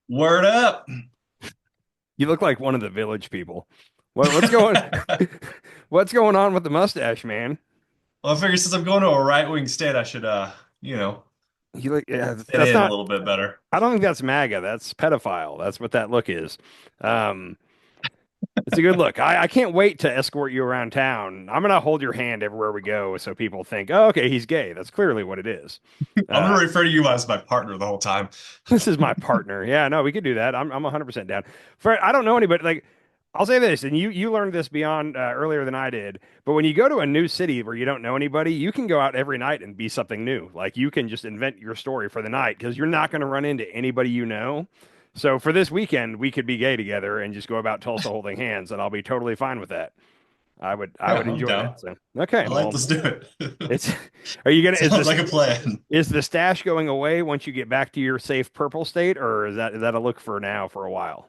Word up. You look like one of the village people. What's going what's going on with the mustache, man? Well, I figure since I'm going to a right-wing state, I should, you know, You look yeah, fit that's in a not little bit better. I don't think that's MAGA. That's pedophile. That's what that look is. Um, it's a good look. I can't wait to escort you around town. I'm gonna hold your hand everywhere we go so people think, oh, okay, he's gay. That's clearly what it is. I'm Uh, gonna refer to you as my partner the whole time. this is my partner. Yeah, no, we could do that. I'm 100% down. I don't know anybody like I'll say this, and you learned this beyond earlier than I did. But when you go to a new city where you don't know anybody, you can go out every night and be something new. Like you can just invent your story for the night because you're not going to run into anybody you know. So for this weekend, we could be gay together and just go about Tulsa holding hands, and I'll be totally fine with that. I Yeah, would I'm enjoy down. that. So okay, I like, well, let's do it. it's are you gonna Sounds like a plan. is the stash going away once you get back to your safe purple state, or is that a look for now for a while?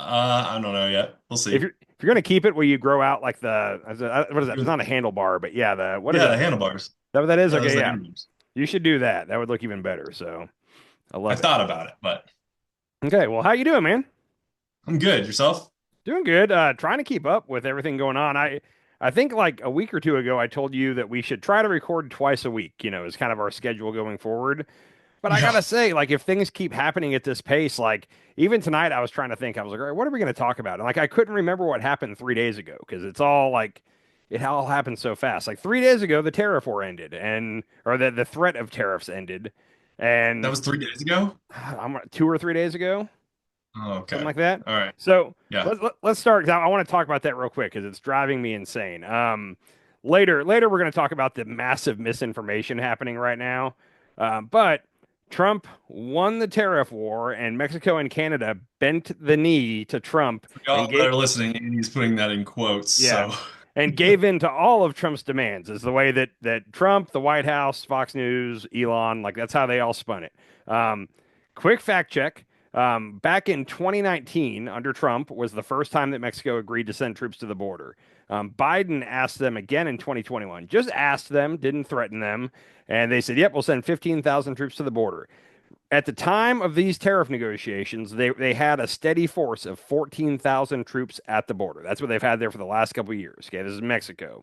I don't know yet. We'll If see. you're gonna keep it, will you grow out like what is that? It's not a handlebar, but yeah, the what is Yeah, the that? Is handlebars. that what that is? Yeah, those Okay, are the yeah. handlebars. You should do that. That would look even better. So I I love it. thought about it, but Okay, well, how you doing, man? I'm good. Yourself? Doing good. Trying to keep up with everything going on. I think like a week or two ago, I told you that we should try to record twice a week. Is kind of our schedule going forward. But I Yeah. gotta say, like, if things keep happening at this pace, like even tonight, I was trying to think. I was like, all right, what are we going to talk about? And like, I couldn't remember what happened 3 days ago because it's all like, it all happened so fast. Like 3 days ago, the tariff war ended, and or the threat of tariffs ended, That and was 3 days ago? I'm 2 or 3 days ago, Oh, something okay. like that. All right. So Yeah. let's start. 'Cause I want to talk about that real quick because it's driving me insane. Later we're going to talk about the massive misinformation happening right now. But Trump won the tariff war, and Mexico and Canada bent the knee to Trump For and y'all that gave are listening, and he's putting that in quotes, yeah, so and gave in to all of Trump's demands. Is the way that Trump, the White House, Fox News, Elon, like that's how they all spun it. Quick fact check. Back in 2019, under Trump, was the first time that Mexico agreed to send troops to the border. Biden asked them again in 2021, just asked them, didn't threaten them. And they said, yep, we'll send 15,000 troops to the border. At the time of these tariff negotiations, they had a steady force of 14,000 troops at the border. That's what they've had there for the last couple of years. Okay, this is Mexico.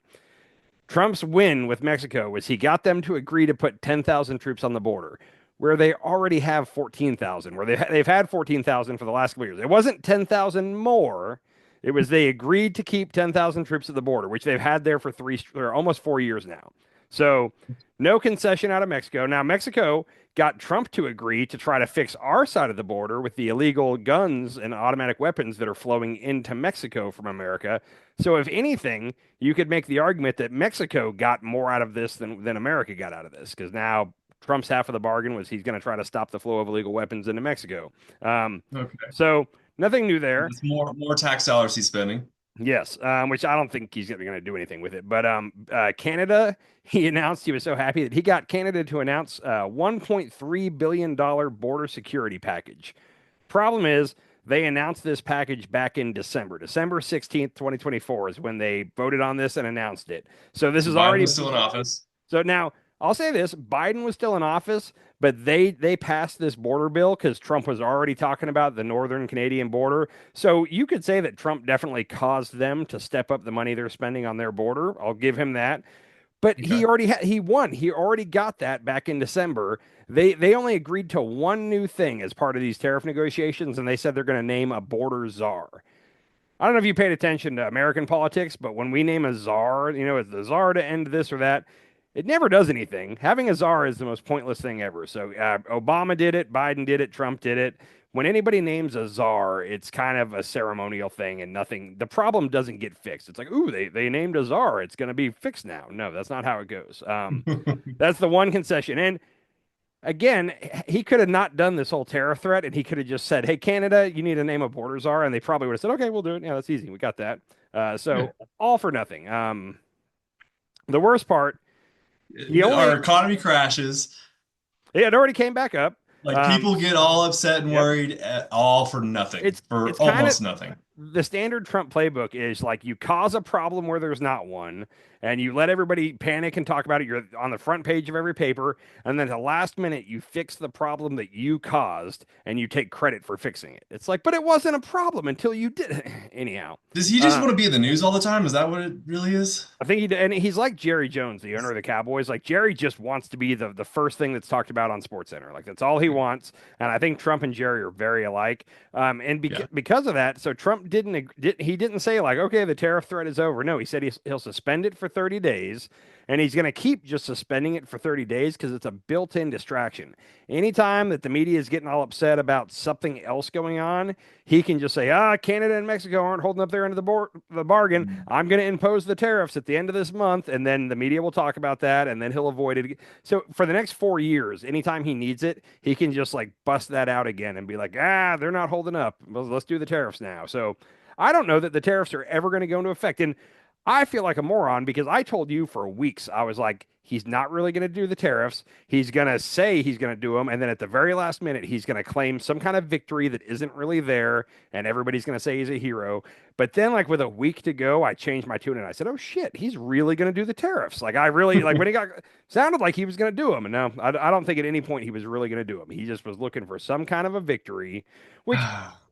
Trump's win with Mexico was he got them to agree to put 10,000 troops on the border, where they already have 14,000, where they've had 14,000 for the last couple of years. It wasn't 10,000 more. It was they agreed to keep 10,000 troops at the border, which they've had there for or almost 4 years now. So no concession out of Mexico. Now, Mexico got Trump to agree to try to fix our side of the border with the illegal guns and automatic weapons that are flowing into Mexico from America. So, if anything, you could make the argument that Mexico got more out of this than America got out of this because now Trump's half of the bargain was he's going to try to stop the flow of illegal weapons into Mexico. Um, okay. so, nothing new there. It's more tax dollars he's spending. Yes, which I don't think he's going to do anything with it. But Canada, he announced he was so happy that he got Canada to announce a $1.3 billion border security package. Problem is, they announced this package back in December. December 16th, 2024 is when they voted on this and announced it. So this So is Biden already was still in office. so now I'll say this: Biden was still in office, but they passed this border bill because Trump was already talking about the northern Canadian border. So you could say that Trump definitely caused them to step up the money they're spending on their border. I'll give him that. But Okay. he won. He already got that back in December. They only agreed to one new thing as part of these tariff negotiations, and they said they're going to name a border czar. I don't know if you paid attention to American politics, but when we name a czar, it's the czar to end this or that. It never does anything. Having a czar is the most pointless thing ever. So Obama did it, Biden did it, Trump did it. When anybody names a czar, it's kind of a ceremonial thing and nothing. The problem doesn't get fixed. It's like, ooh, they named a czar. It's going to be fixed now. No, that's not how it goes. That's the one concession. And again, he could have not done this whole tariff threat, and he could have just said, "Hey, Canada, you need to name a border czar," and they probably would have said, "Okay, we'll do it. Yeah, that's easy. We got that." Yeah. So all for nothing. The worst part, he Our only economy crashes. it already came back up. Like Um, people get all upset and yep, worried at all for nothing, it's for it's kind of almost nothing. the standard Trump playbook is like you cause a problem where there's not one, and you let everybody panic and talk about it. You're on the front page of every paper, and then at the last minute you fix the problem that you caused, and you take credit for fixing it. It's like, but it wasn't a problem until you did it. Anyhow, Does he just uh, want to be in the news all the time? Is that what it really is? I think and he's like Jerry Jones, the owner of the Cowboys. Like Jerry just wants to be the first thing that's talked about on SportsCenter. Like that's all he wants. And I think Trump and Jerry are very alike. And Yeah. because of that, so Trump he didn't say like, okay, the tariff threat is over. No, he said he'll suspend it for 30 days. And he's going to keep just suspending it for 30 days because it's a built-in distraction. Anytime that the media is getting all upset about something else going on, he can just say, Canada and Mexico aren't holding up their end of the bargain. I'm going to impose the tariffs at the end of this month. And then the media will talk about that and then he'll avoid it. So for the next 4 years, anytime he needs it, he can just like bust that out again and be like, they're not holding up. Well, let's do the tariffs now. So I don't know that the tariffs are ever going to go into effect. And I feel like a moron because I told you for weeks, I was like, he's not really going to do the tariffs. He's going to say he's going to do them. And then at the very last minute, he's going to claim some kind of victory that isn't really there. And everybody's going to say he's a hero. But then, like, with a week to go, I changed my tune and I said, oh shit, he's really going to do the tariffs. Like, I really, like, when he got, sounded like he was going to do them. And no, I don't think at any point he was really going to do them. He just was looking for some kind of a victory, which,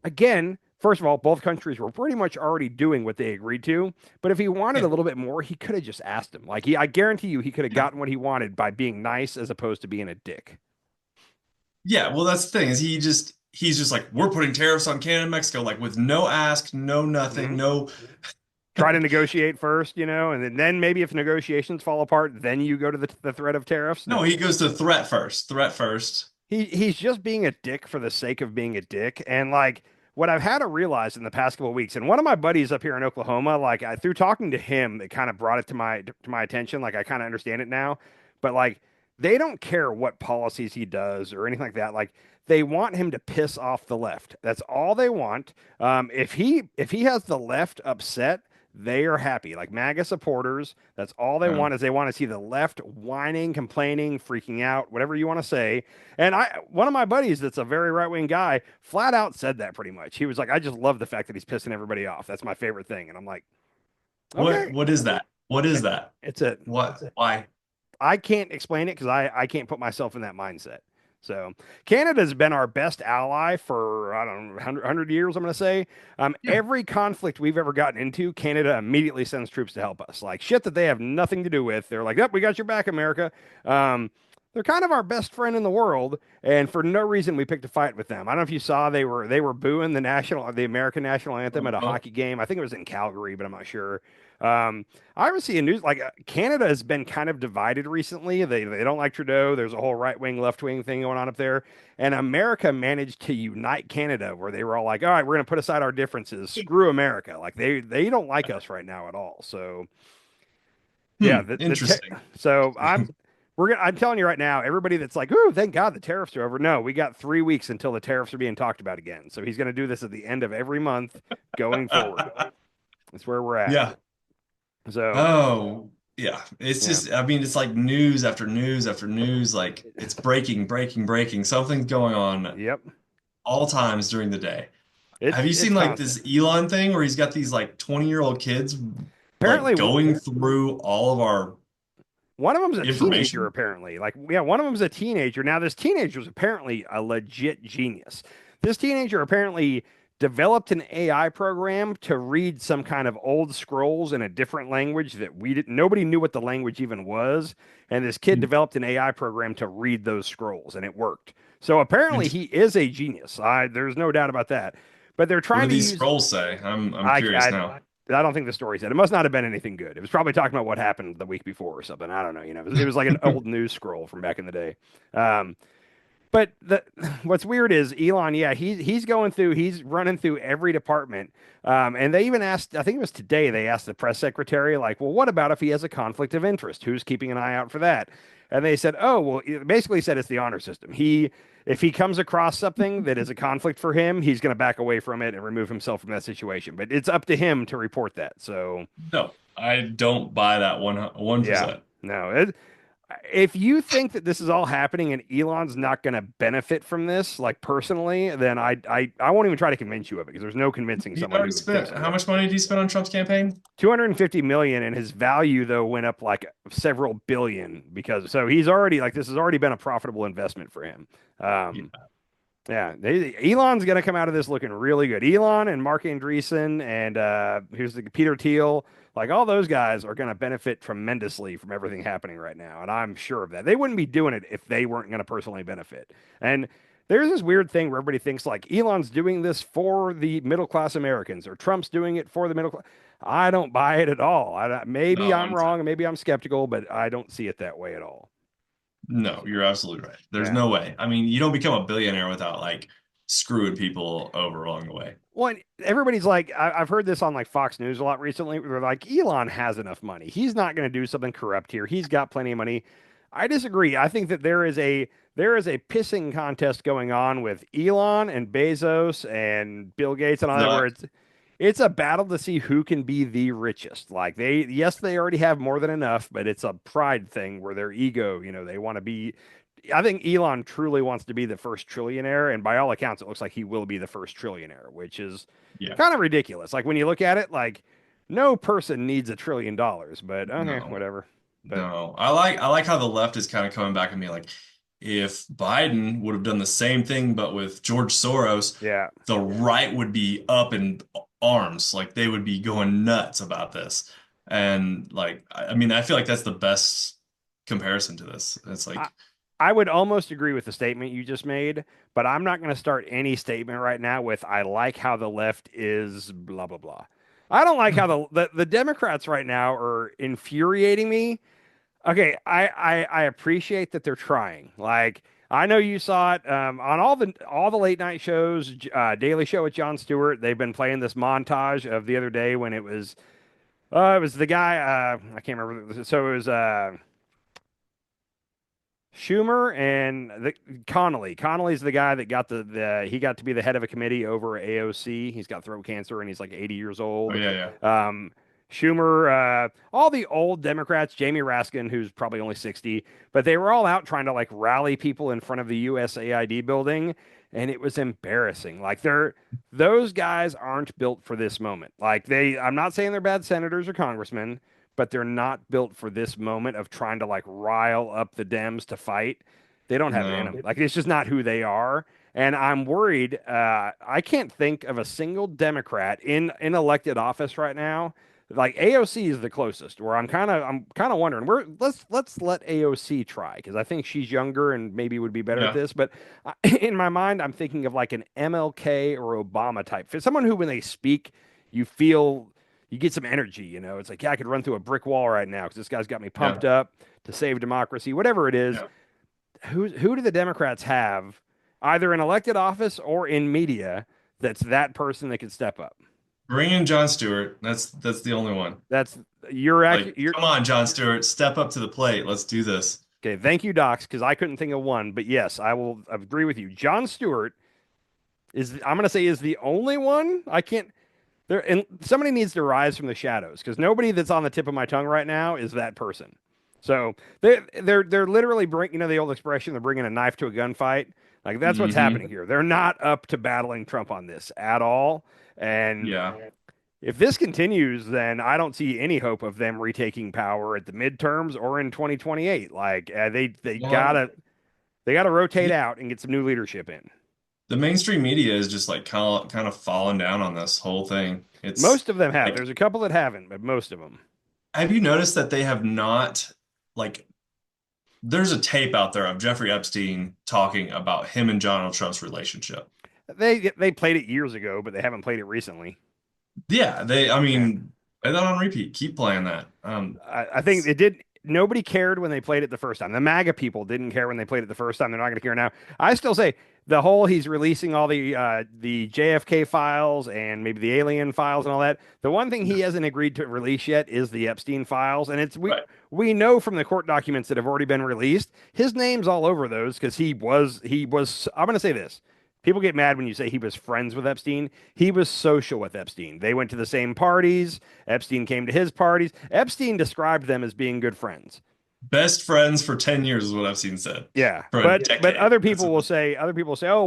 again, first of all, both countries were pretty much already doing what they agreed to. But if he wanted Yeah. a little bit more, he could have just asked him. Like I guarantee you, he could have Yeah. gotten what he wanted by being nice as opposed to being a dick. Yeah, well, that's the thing is he's just like we're putting tariffs on Canada and Mexico like with no ask, no nothing, Hmm. no. Try to negotiate first, and then maybe if negotiations fall apart, then you go to the threat of tariffs. No, No, he goes to threat first. Threat first. he's just being a dick for the sake of being a dick. And like what I've had to realize in the past couple of weeks, and one of my buddies up here in Oklahoma, like through talking to him, it kind of brought it to my attention. Like I kind of understand it now, but like they don't care what policies he does or anything like that. Like they want him to piss off the left. That's all they want. If he has the left upset, they are happy. Like MAGA supporters, that's all they Oh. want is they want to see the left whining, complaining, freaking out, whatever you want to say. And one of my buddies that's a very right-wing guy flat out said that pretty much. He was like, I just love the fact that he's pissing everybody off. That's my favorite thing. And I'm like, okay, What is that? What is that? it's a What? Why? I can't explain it because I can't put myself in that mindset. So Canada's been our best ally for I don't know 100 years. I'm going to say Yeah. every conflict we've ever gotten into, Canada immediately sends troops to help us. Like shit that they have nothing to do with. They're like, "Yep, we got your back, America." Um, they're kind of our best friend in the world, and for no reason we picked a fight with them. I don't know if you saw they were booing the American national anthem at a Oh, hockey game. I think it was in Calgary, but I'm not sure. Um, I ever see a news like Canada has been kind of divided recently. They don't like Trudeau. There's a whole right wing, left wing thing going on up there, and America managed to unite Canada, where they were all like, "All right, we're going to put aside our differences. Screw America." Like they don't like us right now at all. So yeah, interesting. so I'm telling you right now, everybody that's like, "Ooh, thank God the tariffs are over." No, we got 3 weeks until the tariffs are being talked about again. So he's going to do this at the end of every month going forward. That's where we're at. Yeah. So Oh, yeah. It's yeah. just, I mean, it's like news after news after news. Like it's breaking, breaking, breaking. Something's going on Yep. all times during the day. Have you It's seen like constant. this Elon thing where he's got these like 20-year-old kids Apparently, like going through all of our one of them's a teenager. information? Apparently, like yeah, one of them's a teenager. Now, this teenager is apparently a legit genius. This teenager apparently developed an AI program to read some kind of old scrolls in a different language that we didn't. Nobody knew what the language even was, and this kid developed an AI program to read those scrolls, and it worked. So apparently, he is a genius. There's no doubt about that. But they're What do trying to these use scrolls say? I'm I, curious I now. I don't think the story said. It must not have been anything good. It was probably talking about what happened the week before or something. I don't know. It was like an old news scroll from back in the day. Um, but what's weird is Elon. Yeah, he's going through. He's running through every department. And they even asked. I think it was today. They asked the press secretary, like, "Well, what about if he has a conflict of interest? Who's keeping an eye out for that?" And they said, "Oh, well." It basically said it's the honor system. If he comes across something that is a conflict for him, he's going to back away from it and remove himself from that situation. But it's up to him to report that. So No, I don't buy that one yeah, 1%. no. If you think that this is all happening and Elon's not going to benefit from this, like personally, then I won't even try to convince you of it because there's no convincing He someone already who thinks spent I'm how going to. much money did he spend on Trump's campaign? 250 million and his value though went up like several billion because so he's already like this has already been a profitable investment for him. Yeah, Um, Yeah, Elon's gonna come out of this looking really good. Elon and Mark Andreessen and who's the Peter Thiel, like all those guys are gonna benefit tremendously from everything happening right now, and I'm sure of that. They wouldn't be doing it if they weren't gonna personally benefit. And there's this weird thing where everybody thinks like Elon's doing this for the middle class Americans or Trump's doing it for the middle class. I don't buy it at all. Maybe no, I'm wrong and maybe I'm skeptical, but I don't see it that way at all. no, So, you're absolutely right. There's yeah. no way. I mean, you don't become a billionaire without like screwing people over along the way. Well, and everybody's like, I've heard this on like Fox News a lot recently. Where they're like, Elon has enough money. He's not going to do something corrupt here. He's got plenty of money. I disagree. I think that there is a pissing contest going on with Elon and Bezos and Bill Gates and all that, where Zuck, it's a battle to see who can be the richest. Like yes, they already have more than enough, but it's a pride thing where their ego, they want to be. I think Elon truly wants to be the first trillionaire, and by all accounts, it looks like he will be the first trillionaire, which is yeah, kind of ridiculous. Like when you look at it, like no person needs $1 trillion, but okay, no, whatever. But no. I like how the left is kind of coming back and being like, if Biden would have done the same thing but with George Soros, yeah, the right would be up in arms. Like they would be going nuts about this. And like, I mean, I feel like that's the best comparison to this. It's I, like, I would almost agree with the statement you just made, but I'm not going to start any statement right now with "I like how the left is blah blah blah." I don't like how the Democrats right now are infuriating me. Okay, I appreciate that they're trying. Like I know you saw it on all the late night shows, Daily Show with Jon Stewart. They've been playing this montage of the other day when it was the guy I can't remember. So it was Schumer and Connolly. Connolly's the guy that he got to be the head of a committee over AOC. He's got throat cancer and he's like 80 years oh old. yeah, yeah, Um, Schumer, all the old Democrats, Jamie Raskin, who's probably only 60, but they were all out trying to like rally people in front of the USAID building, and it was embarrassing. Like those guys aren't built for this moment. I'm not saying they're bad senators or congressmen, but they're not built for this moment of trying to like rile up the Dems to fight. They don't have it in no, them. Like it's just not who they are. And I'm worried. I can't think of a single Democrat in elected office right now. Like AOC is the closest. Where I'm kind of wondering where let's let AOC try because I think she's younger and maybe would be better at yeah, this. But in my mind, I'm thinking of like an MLK or Obama type, someone who when they speak, you feel you get some energy. It's like, yeah, I could run through a brick wall right now because this guy's got me yeah, pumped up to save democracy, whatever it is. yeah. Who do the Democrats have, either in elected office or in media, that's that person that could step up? Bring in Jon Stewart. That's the only one. That's you're Like, accurate. You're come on, Jon Stewart, step up to the plate. Let's do this. okay. Thank you, Docs, because I couldn't think of one. But yes, I will agree with you. Jon Stewart I'm going to say is the only one. I can't. There and somebody needs to rise from the shadows because nobody that's on the tip of my tongue right now is that person. So they're literally the old expression they're bringing a knife to a gunfight. Like that's what's happening Hmm. here. They're not up to battling Trump on this at all. And Yeah, if this continues, then I don't see any hope of them retaking power at the midterms or in 2028. Like they well, gotta rotate the, out and get some new leadership in. the mainstream media is just like kind of falling down on this whole thing. It's Most of them have. like, There's a couple that haven't, but most of them. have you noticed that they have not like there's a tape out there of Jeffrey Epstein talking about him and Donald Trump's relationship. They played it years ago, but they haven't played it recently. Yeah, I Yeah. mean, play that on repeat. Keep playing that. I think it did. Nobody cared when they played it the first time. The MAGA people didn't care when they played it the first time. They're not going to care now. I still say the whole he's releasing all the JFK files and maybe the alien files and all that. The one thing he Yeah, hasn't agreed to release yet is the Epstein files, and it's we right. we know from the court documents that have already been released, his name's all over those because he was. I'm going to say this. People get mad when you say he was friends with Epstein. He was social with Epstein. They went to the same parties. Epstein came to his parties. Epstein described them as being good friends. Best friends for 10 years is what I've seen said. Yeah, For a but decade. other people will say, oh,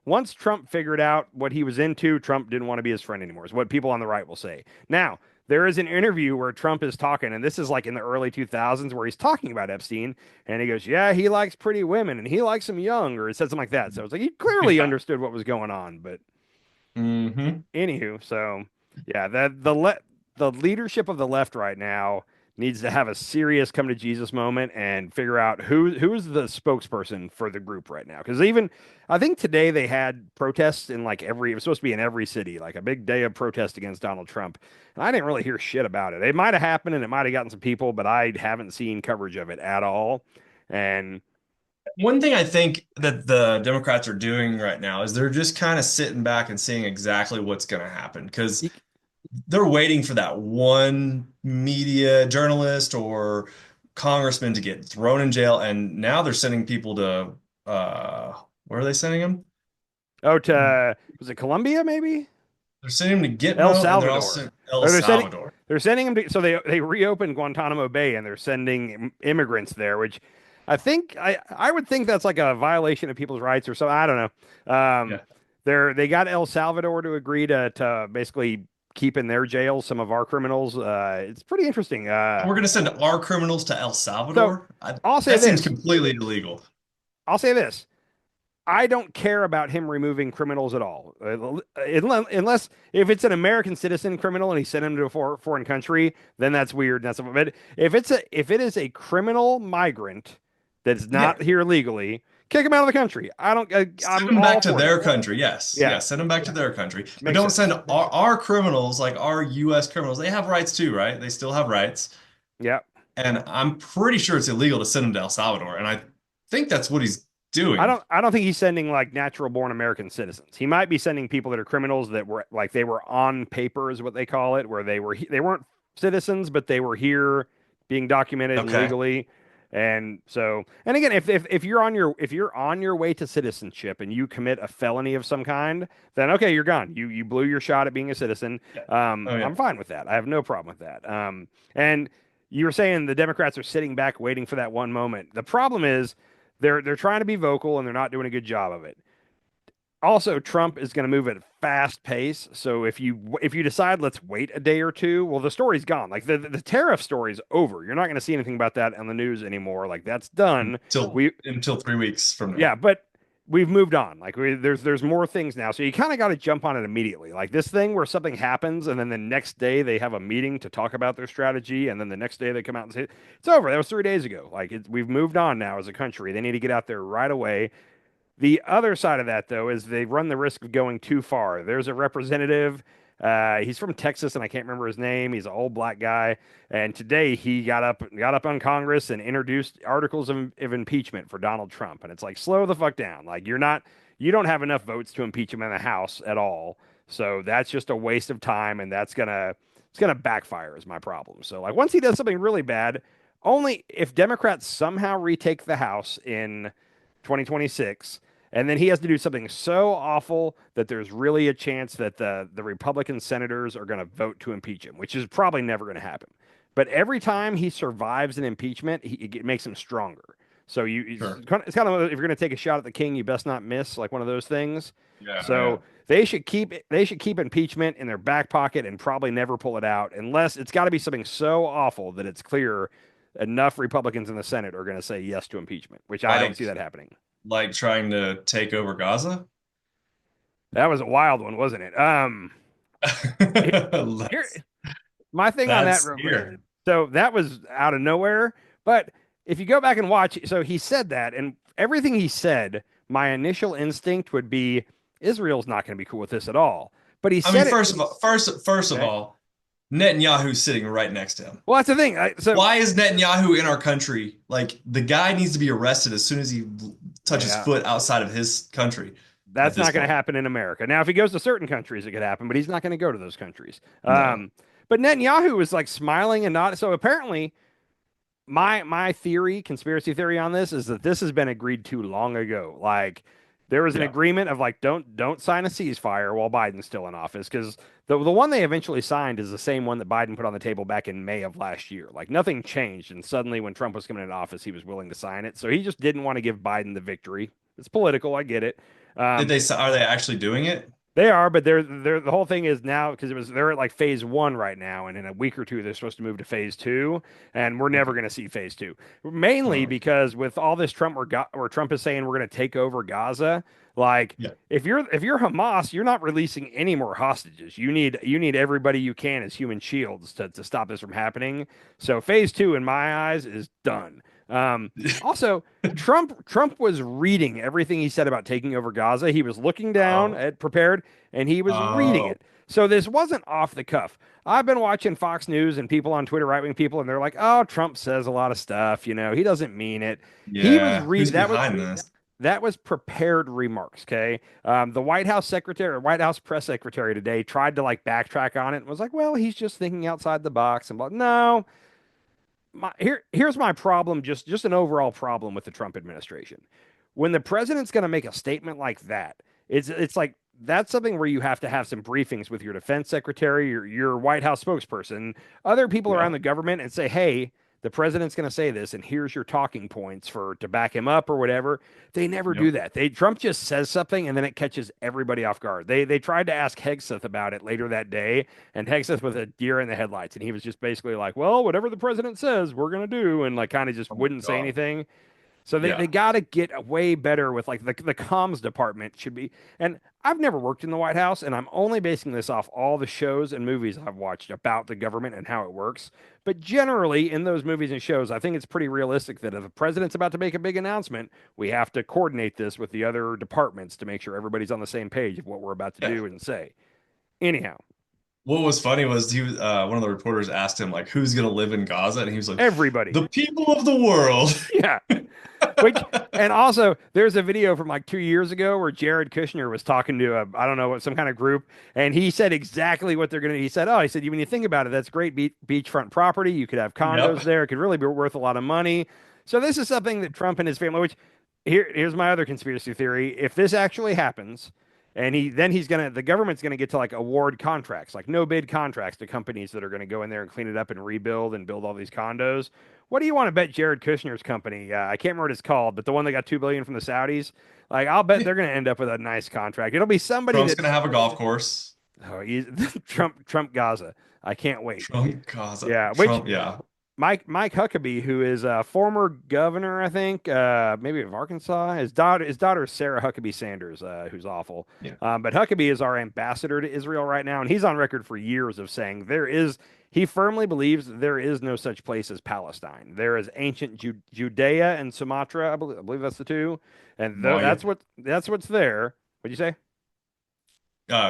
once Trump figured out what he was into, Trump didn't want to be his friend anymore. Is what people on the right will say. Now, there is an interview where Trump is talking, and this is like in the early 2000s, where he's talking about Epstein, and he goes, "Yeah, he likes pretty women, and he likes them young," or it said something like that. So it's like he clearly Yeah. understood what was going on. But Hmm. anywho, so yeah, the leadership of the left right now needs to have a serious come to Jesus moment and figure out who's the spokesperson for the group right now. Because even I think today they had protests in like every it was supposed to be in every city, like a big day of protest against Donald Trump. And I didn't really hear shit about it. It might have happened and it might have gotten some people, but I haven't seen coverage of it at all. And One thing I think that the Democrats are doing right now is they're just kind of sitting back and seeing exactly what's going to happen because you, they're waiting for that one media journalist or congressman to get thrown in jail. And now they're sending people to, where are they sending them? oh, to was it Colombia maybe? They're sending him to El Gitmo and they're also Salvador. sending El Or Salvador. they're sending them to, so they reopened Guantanamo Bay and they're sending immigrants there, which I would think that's like a violation of people's rights or so. I don't know. Yeah. They got El Salvador to agree to basically keep in their jails some of our criminals. It's pretty interesting. We're going to send our criminals to El So Salvador. I'll say That seems this. completely illegal. I'll say this. I don't care about him removing criminals at all, unless if it's an American citizen criminal and he sent him to a foreign country, then that's weird. That's but if it is a criminal migrant that's Yeah. not here legally, kick him out of the country. Send I'm them all back to for that. their country. Yes. Yeah, Yes. Send them back to their country. But makes don't send sense. our criminals, like our US criminals. They have rights too, right? They still have rights. Yeah, And I'm pretty sure it's illegal to send them to El Salvador. And I think that's what he's doing. I don't think he's sending like natural born American citizens. He might be sending people that are criminals that were like they were on paper is what they call it, where they weren't citizens, but they were here being documented and Okay. legally. And so, and again, if you're on your way to citizenship and you commit a felony of some kind, then okay, you're gone. You blew your shot at being a citizen. Yeah. Oh, yeah. I'm fine with that. I have no problem with that. And you were saying the Democrats are sitting back waiting for that one moment. The problem is they're trying to be vocal and they're not doing a good job of it. Also, Trump is going to move at a fast pace. So if you decide let's wait a day or two, well, the story's gone. Like the tariff story's over. You're not going to see anything about that on the news anymore. Like that's done. We Until 3 weeks from now. Yeah, but we've moved on. Like there's more things now. So you kind of got to jump on it immediately. Like this thing where something happens and then the next day they have a meeting to talk about their strategy and then the next day they come out and say it's over. That was 3 days ago. We've moved on now as a country. They need to get out there right away. The other side of that, though, is they run the risk of going too far. There's a representative. He's from Texas, and I can't remember his name. He's an old black guy, and today he got up on Congress and introduced articles of impeachment for Donald Trump. And it's like, slow the fuck down. Like you don't have enough votes to impeach him in the House at all. So that's just a waste of time, and it's gonna backfire. Is my problem. So like once he does something really bad, only if Democrats somehow retake the House in 2026 and then he has to do something so awful that there's really a chance that the Republican senators are going to vote to impeach him, which is probably never going to happen. But every time he survives an impeachment, it makes him stronger. So Sure. it's kind of if you're going to take a shot at the king, you best not miss, like one of those things. Yeah. Yeah. So they should keep impeachment in their back pocket and probably never pull it out unless it's got to be something so awful that it's clear enough Republicans in the Senate are going to say yes to impeachment, which I don't see Like, that happening. like trying to take over Gaza? That was a wild one, wasn't it? Here, That's, my thing on that that's real quick. here. So that was out of nowhere, but if you go back and watch, so he said that, and everything he said, my initial instinct would be Israel's not going to be cool with this at all. But he I mean, said it. first of Okay. all, Netanyahu's sitting right next to him. Well, that's the thing. Why is Netanyahu in our country? Like the guy needs to be arrested as soon as he touches Yeah, foot outside of his country at that's this not going to point. happen in America. Now, if he goes to certain countries, it could happen, but he's not going to go to those countries. No. But Netanyahu was like smiling and not. So apparently, my theory, conspiracy theory on this is that this has been agreed to long ago. Like There was an Yeah. agreement of like don't sign a ceasefire while Biden's still in office because the one they eventually signed is the same one that Biden put on the table back in May of last year. Like nothing changed, and suddenly when Trump was coming into office, he was willing to sign it. So he just didn't want to give Biden the victory. It's political, I get it. Did Um, they, are they actually doing it? they are, but they're the whole thing is now because they're at like phase one right now, and in a week or two they're supposed to move to phase two, and we're never Okay. going to see phase two. Mainly Oh, because with all this Trump where Trump is saying we're going to take over Gaza, like yeah. if you're Hamas, you're not releasing any more hostages. You need everybody you can as human shields to stop this from happening. So phase two, in my eyes, is done. Also, Trump was reading everything he said about taking over Gaza. He was looking down Oh, at prepared and he was reading oh, it. So this wasn't off the cuff. I've been watching Fox News and people on Twitter, right-wing people, and they're like, "Oh, Trump says a lot of stuff, he doesn't mean it." He was yeah. read Who's that was behind this? that was prepared remarks, okay? The White House secretary, White House press secretary today tried to like backtrack on it and was like, "Well, he's just thinking outside the box." And blah. No, here's my problem, just an overall problem with the Trump administration. When the president's going to make a statement like that, it's like that's something where you have to have some briefings with your defense secretary, your White House spokesperson, other people around Yeah. the government, and say, hey, the president's going to say this, and here's your talking points for to back him up or whatever. They never do Yep. that. Trump just says something and then it catches everybody off guard. They tried to ask Hegseth about it later that day, and Hegseth was a deer in the headlights, and he was just basically like, "Well, whatever the president says, we're gonna do," and like kind of just Oh my wouldn't say God. anything. So they Yeah. got to get way better with like the comms department should be. And I've never worked in the White House, and I'm only basing this off all the shows and movies I've watched about the government and how it works. But generally, in those movies and shows, I think it's pretty realistic that if a president's about to make a big announcement, we have to coordinate this with the other departments to make sure everybody's on the same page of what we're about to Yeah. do and say. Anyhow, What was funny was he was one of the reporters asked him like who's gonna live in Gaza, and he was like, everybody. the people of the world. Yeah. Which, and also, there's a video from like 2 years ago where Jared Kushner was talking to I don't know what, some kind of group, and he said exactly what they're going to. He said, when you think about it, that's great beachfront property. You could have Yep. condos there. It could really be worth a lot of money. So this is something that Trump and his family, which here's my other conspiracy theory. If this actually happens, and the government's gonna get to like award contracts, like no bid contracts to companies that are gonna go in there and clean it up and rebuild and build all these condos. What do you want to bet Jared Kushner's company? I can't remember what it's called, but the one that got 2 billion from the Saudis. Like, I'll bet they're gonna end up with a nice contract. It'll be somebody Trump's gonna that's have a golf course. Trump Gaza. I can't wait. Trump Gaza. Yeah, which Trump, yeah. Mike Huckabee, who is a former governor, I think, maybe of Arkansas. His daughter is Sarah Huckabee Sanders, who's awful. Yeah. But Huckabee is our ambassador to Israel right now, and he's on record for years of saying he firmly believes there is no such place as Palestine. There is ancient Judea and Sumatra. I believe that's the two, and Oh yeah. that's what's there. What'd you say?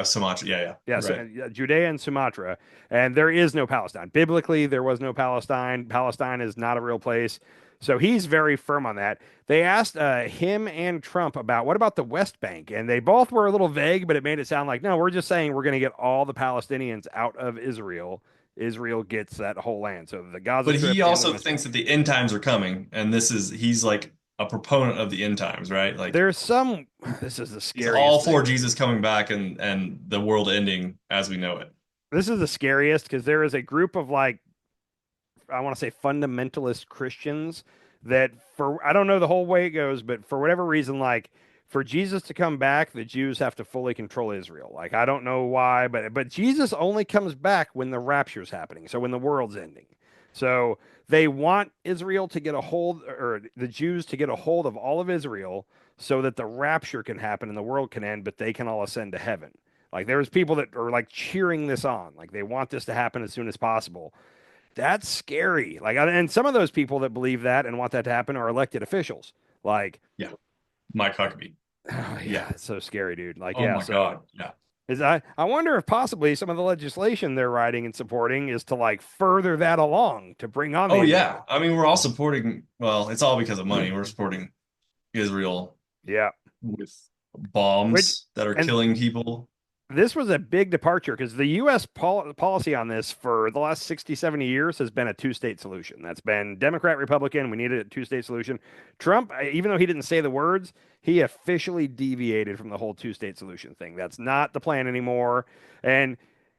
Sumatra. Yeah, yeah. Yes, Right. Judea and Sumatra, and there is no Palestine. Biblically, there was no Palestine. Palestine is not a real place. So he's very firm on that. They asked him and Trump about what about the West Bank, and they both were a little vague, but it made it sound like no, we're just saying we're going to get all the Palestinians out of Israel. Israel gets that whole land, so the Gaza But Strip he and the also West thinks Bank. that the end times are coming, and he's like a proponent of the end times, right? Like There's some. This is the he's all scariest for thing. Jesus coming back and the world ending as we know it. This is the scariest because there is a group of like I want to say fundamentalist Christians that for I don't know the whole way it goes, but for whatever reason, like for Jesus to come back, the Jews have to fully control Israel. Like I don't know why, but Jesus only comes back when the rapture's happening, so when the world's ending. So they want Israel to get a hold, or the Jews to get a hold of all of Israel, so that the rapture can happen and the world can end, but they can all ascend to heaven. Like there's people that are like cheering this on, like they want this to happen as soon as possible. That's scary. Like, and some of those people that believe that and want that to happen are elected officials. Like, Yeah. Mike Huckabee. oh, yeah, Yeah. it's so scary, dude. Like, Oh yeah. my So God. Yeah. I wonder if possibly some of the legislation they're writing and supporting is to like further that along to bring on the Oh invasion. yeah. I mean, we're all supporting, well, it's all because of money. We're supporting Israel Yeah. with Which bombs that are and killing people. this was a big departure because the U.S. policy on this for the last 60, 70 years has been a two-state solution. That's been Democrat, Republican. We needed a two-state solution. Trump, even though he didn't say the words, he officially deviated from the whole two-state solution thing. That's not the plan anymore. And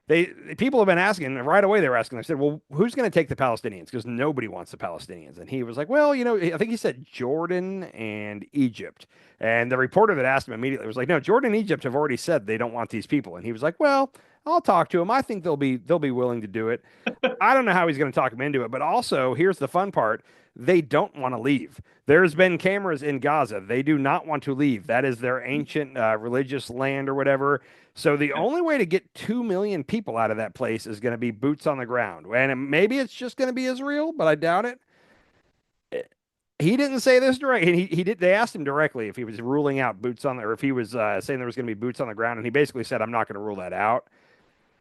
they people have been asking right away. They were asking. They said, "Well, who's going to take the Palestinians? Because nobody wants the Palestinians." And he was like, "Well, I think he said Jordan and Egypt." And the reporter that asked him immediately was like, "No, Jordan and Egypt have already said they don't want these people." And he was like, "Well, I'll talk to them. I think they'll be willing to do it." I don't know how he's going to talk them into it, but also here's the fun part. They don't want to leave. There's been cameras in Gaza. They do not want to leave. That is their ancient religious land or whatever. So the only way to get 2 million people out of that place is going to be boots on the ground. And maybe it's just going to be Israel, but I doubt it. He didn't say this directly. He did. They asked him directly if he was ruling out boots on the, or if he was saying there was going to be boots on the ground, and he basically said, "I'm not going to rule that out."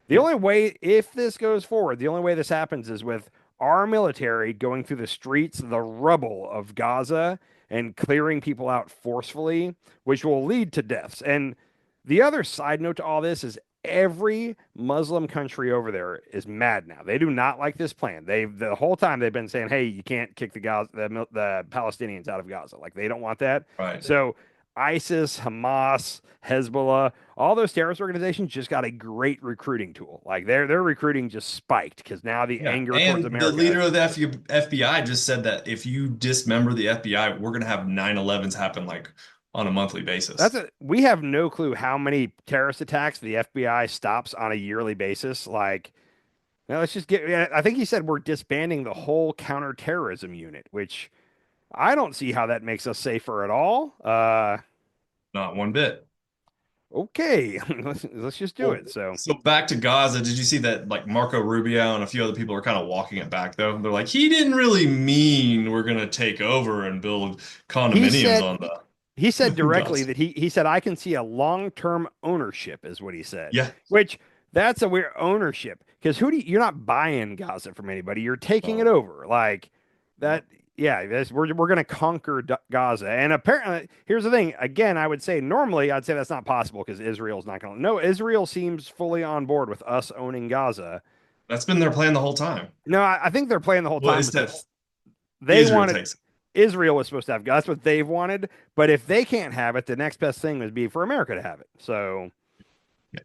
The Yeah, only way, if this goes forward, the only way this happens is with our military going through the streets, the rubble of Gaza, and clearing people out forcefully, which will lead to deaths. And the other side note to all this is every Muslim country over there is mad now. They do not like this plan. They've the whole time they've been saying, "Hey, you can't kick the Palestinians out of Gaza." Like they don't want that. right. So ISIS, Hamas, Hezbollah, all those terrorist organizations just got a great recruiting tool. Like their recruiting just spiked because now the Yeah. anger towards And the America. leader of the FBI just said that if you dismember the FBI, we're going to have 9/11s happen like on a monthly basis. We have no clue how many terrorist attacks the FBI stops on a yearly basis. Like, let's just get. Yeah, I think he said we're disbanding the whole counterterrorism unit, which I don't see how that makes us safer at all. Not one bit. Okay, let's just do Well, it. So so back to Gaza, did you see that like Marco Rubio and a few other people are kind of walking it back though? They're like, he didn't really mean we're gonna take over and build he condominiums said on he said the directly Gaza. that he said I can see a long-term ownership is what he said, Yeah. which that's a weird ownership because you're not buying Gaza from anybody, you're taking it No. over like No. that. Yeah, we're going to conquer Gaza, and apparently here's the thing. Again, I would say normally I'd say that's not possible because Israel's not going to. No, Israel seems fully on board with us owning Gaza. That's been their plan the whole time. No, I think they're playing the whole Well, time it's with that this. They Israel wanted takes it. Israel was supposed to have. That's what they've wanted. But if they can't have it, the next best thing would be for America to have it. So Yeah.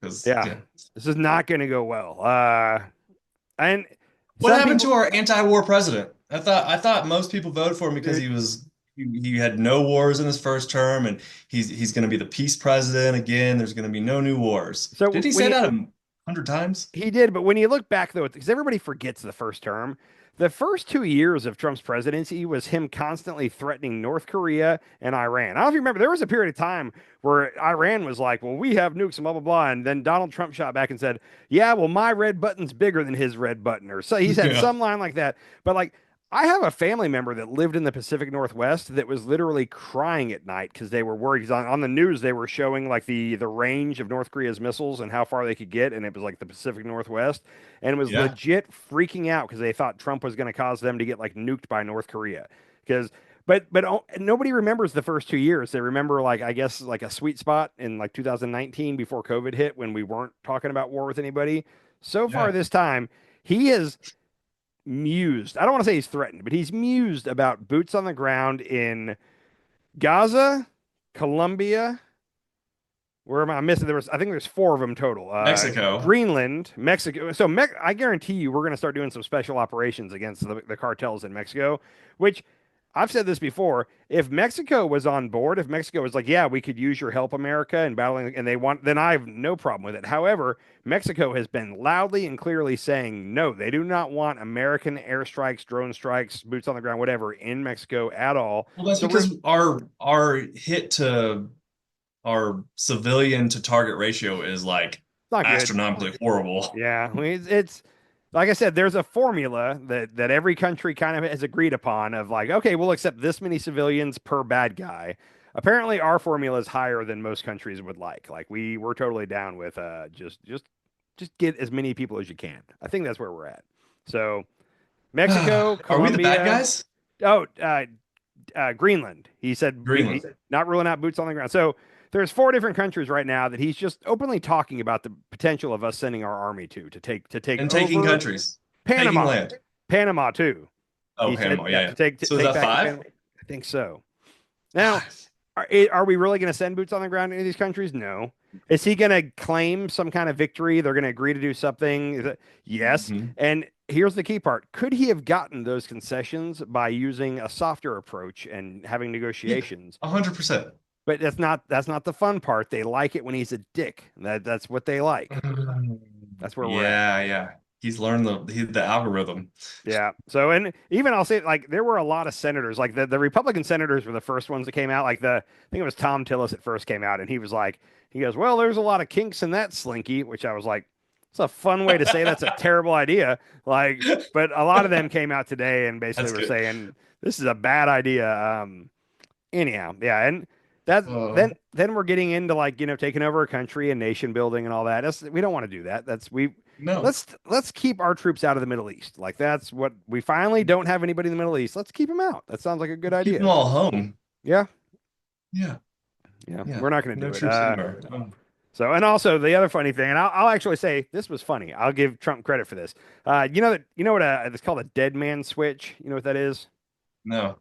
Because yeah, yeah. this is not going to go well. And What some happened people, to our anti-war president? I thought most people voted for him because dude. he had no wars in his first term and he's going to be the peace president again. There's going to be no new wars. So Did he when say you that 100 times? He did, but when you look back though, because everybody forgets the first term, the first 2 years of Trump's presidency was him constantly threatening North Korea and Iran. I don't know if you remember, there was a period of time where Iran was like, "Well, we have nukes and blah blah blah," and then Donald Trump shot back and said, "Yeah, well, my red button's bigger than his red button," or so he said Yeah. some line like that. But like, I have a family member that lived in the Pacific Northwest that was literally crying at night because they were worried. 'Cause on the news, they were showing like the range of North Korea's missiles and how far they could get, and it was like the Pacific Northwest, and was Yeah. legit freaking out because they thought Trump was going to cause them to get like nuked by North Korea. Because, but nobody remembers the first 2 years. They remember like I guess like a sweet spot in like 2019 before COVID hit when we weren't talking about war with anybody. So far Yeah. this time, he has mused. I don't want to say he's threatened, but he's mused about boots on the ground in Gaza, Colombia. Where am I missing? I think there's four of them total. Mexico. Greenland, Mexico. So I guarantee you, we're going to start doing some special operations against the cartels in Mexico. Which I've said this before. If Mexico was on board, if Mexico was like, "Yeah, we could use your help, America," and battling, and they want, then I have no problem with it. However, Mexico has been loudly and clearly saying no. They do not want American airstrikes, drone strikes, boots on the ground, whatever, in Mexico at all. Well, that's So we're because our hit to our civilian to target ratio is like not good. astronomically horrible. Yeah, I mean, it's like I said, there's a formula that every country kind of has agreed upon of like, okay, we'll accept this many civilians per bad guy. Apparently, our formula is higher than most countries would like. Like we're totally down with just get as many people as you can. I think that's where we're at. So Mexico, Are we the bad Colombia, guys? oh, Greenland. He said Greenland. not ruling out boots on the ground. So there's four different countries right now that he's just openly talking about the potential of us sending our army to take And taking over countries, taking Panama, land. Panama too. Oh, He said, Panama. yeah, Yeah, yeah. to So is take that back the five? Panama. I think so. Now, Five. are we really going to send boots on the ground in any of these countries? No. Is he going to claim some kind of victory? They're going to agree to do something? Yes. Mhm. And here's the key part. Could he have gotten those concessions by using a softer approach and having Yeah, negotiations? 100%. But that's not the fun part. They like it when he's a dick. That's what they like. That's where we're at. Yeah, yeah. He's learned the algorithm. Yeah. So, and even I'll say, like, there were a lot of senators, like the Republican senators were the first ones that came out. Like I think it was Tom Tillis that first came out, and he was like, he goes, well, there's a lot of kinks in that slinky, which I was like, it's a fun way to say that's a terrible idea. Like, but a lot of them came out today and basically That's were good. saying this is a bad idea. Anyhow, yeah, and that's Uh, then we're getting into like taking over a country and nation building and all that. We don't want to do that. That's we no, let's keep our troops out of the Middle East. Like that's what we finally don't have anybody in the Middle East. Let's keep them out. That sounds like a good keep them idea. all home. Yeah, Yeah, yeah, yeah. we're not going to No do it. troops anywhere. So and also the other funny thing, and I'll actually say this was funny. I'll give Trump credit for this. You know what it's called a dead man switch. You know what that is? No.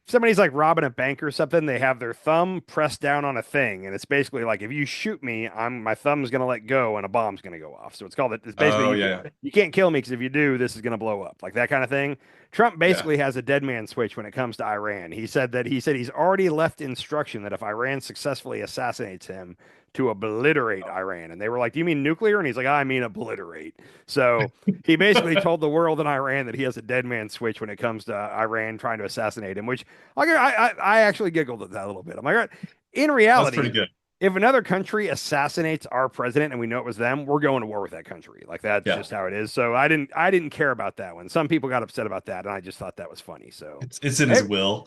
If somebody's like robbing a bank or something, they have their thumb pressed down on a thing, and it's basically like if you shoot me, my thumb's gonna let go and a bomb's gonna go off. So it's basically Oh, you yeah, you can't kill me because if you do, this is gonna blow up, like that kind of thing. Trump yeah. basically has a dead man switch when it comes to Iran. He said he's already left instruction that if Iran successfully assassinates him, to obliterate Iran. And they were like, "Do you mean nuclear?" And he's like, "I mean obliterate." So he basically told the world in Iran that he has a dead man switch when it comes to Iran trying to assassinate him, which I actually giggled at that a little bit. I'm like, "All right." In That's pretty reality, good. if another country assassinates our president and we know it was them, we're going to war with that country. Like that's Yeah. just how it is. So I didn't care about that one. Some people got upset about that, and I just thought that was funny. So It's in his hey, will.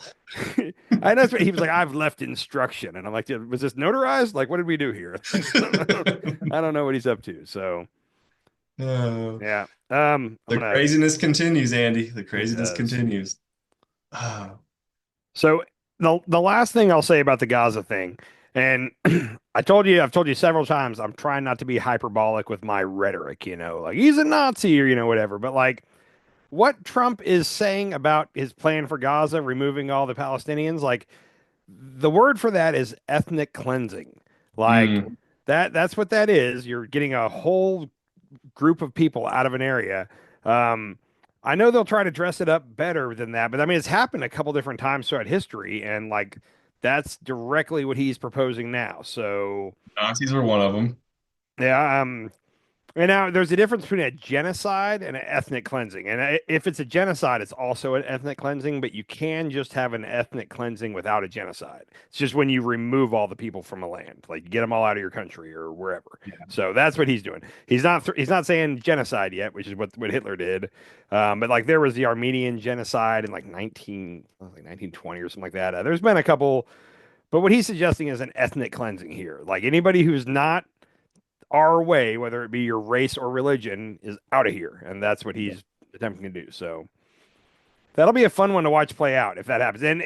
and that's what he was like. I've left instruction, and I'm like, was this notarized? Like, what did we do here? I don't know what he's up to. So Uh, yeah, I'm the gonna. craziness continues, Andy. The It craziness does. continues. Ah, So the last thing I'll say about the Gaza thing, and I've told you several times, I'm trying not to be hyperbolic with my rhetoric. Like he's a Nazi or whatever. But like what Trump is saying about his plan for Gaza, removing all the Palestinians, like the word for that is ethnic cleansing. Like mm, that's what that is. You're getting a whole group of people out of an area. Um, I know they'll try to dress it up better than that, but I mean it's happened a couple different times throughout history, and like that's directly what he's proposing now. So Nazis were one of them. yeah, and now there's a difference between a genocide and an ethnic cleansing. And if it's a genocide, it's also an ethnic cleansing, but you can just have an ethnic cleansing without a genocide. It's just when you remove all the people from a land, like you get them all out of your country or wherever. So that's what he's doing. He's not saying genocide yet, which is what Hitler did. But like there was the Armenian genocide in like 1920 or something like that. There's been a couple, but what he's suggesting is an ethnic cleansing here. Like anybody who's not our way, whether it be your race or religion, is out of here, and that's what he's attempting to do. So that'll be a fun one to watch play out if that happens. And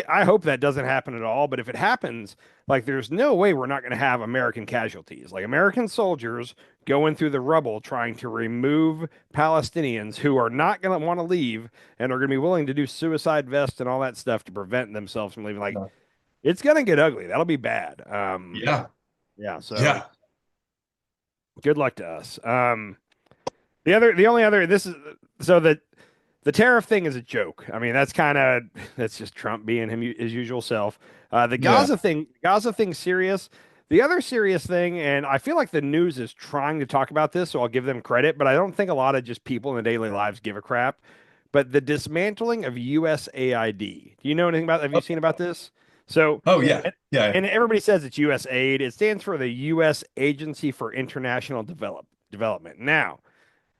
I hope that doesn't happen at all. But if it happens, like there's no way we're not going to have American casualties, like American soldiers going through the rubble trying to remove Palestinians who are not going to want to leave and are going to be willing to do suicide vests and all that stuff to prevent themselves from leaving. Like it's going to get ugly. That'll be bad. Yeah, Yeah. So yeah. good luck to us. The only other this is so that the tariff thing is a joke. I mean, that's just Trump being his usual self. The Yeah. Gaza thing's serious. The other serious thing, and I feel like the news is trying to talk about this, so I'll give them credit, but I don't think a lot of just people in their daily lives give a crap. But the dismantling of USAID. Do you know anything about? Have you seen about this? So, Oh, yeah. and, Yeah. and everybody says it's USAID. It stands for the U.S. Agency for International Development. Now,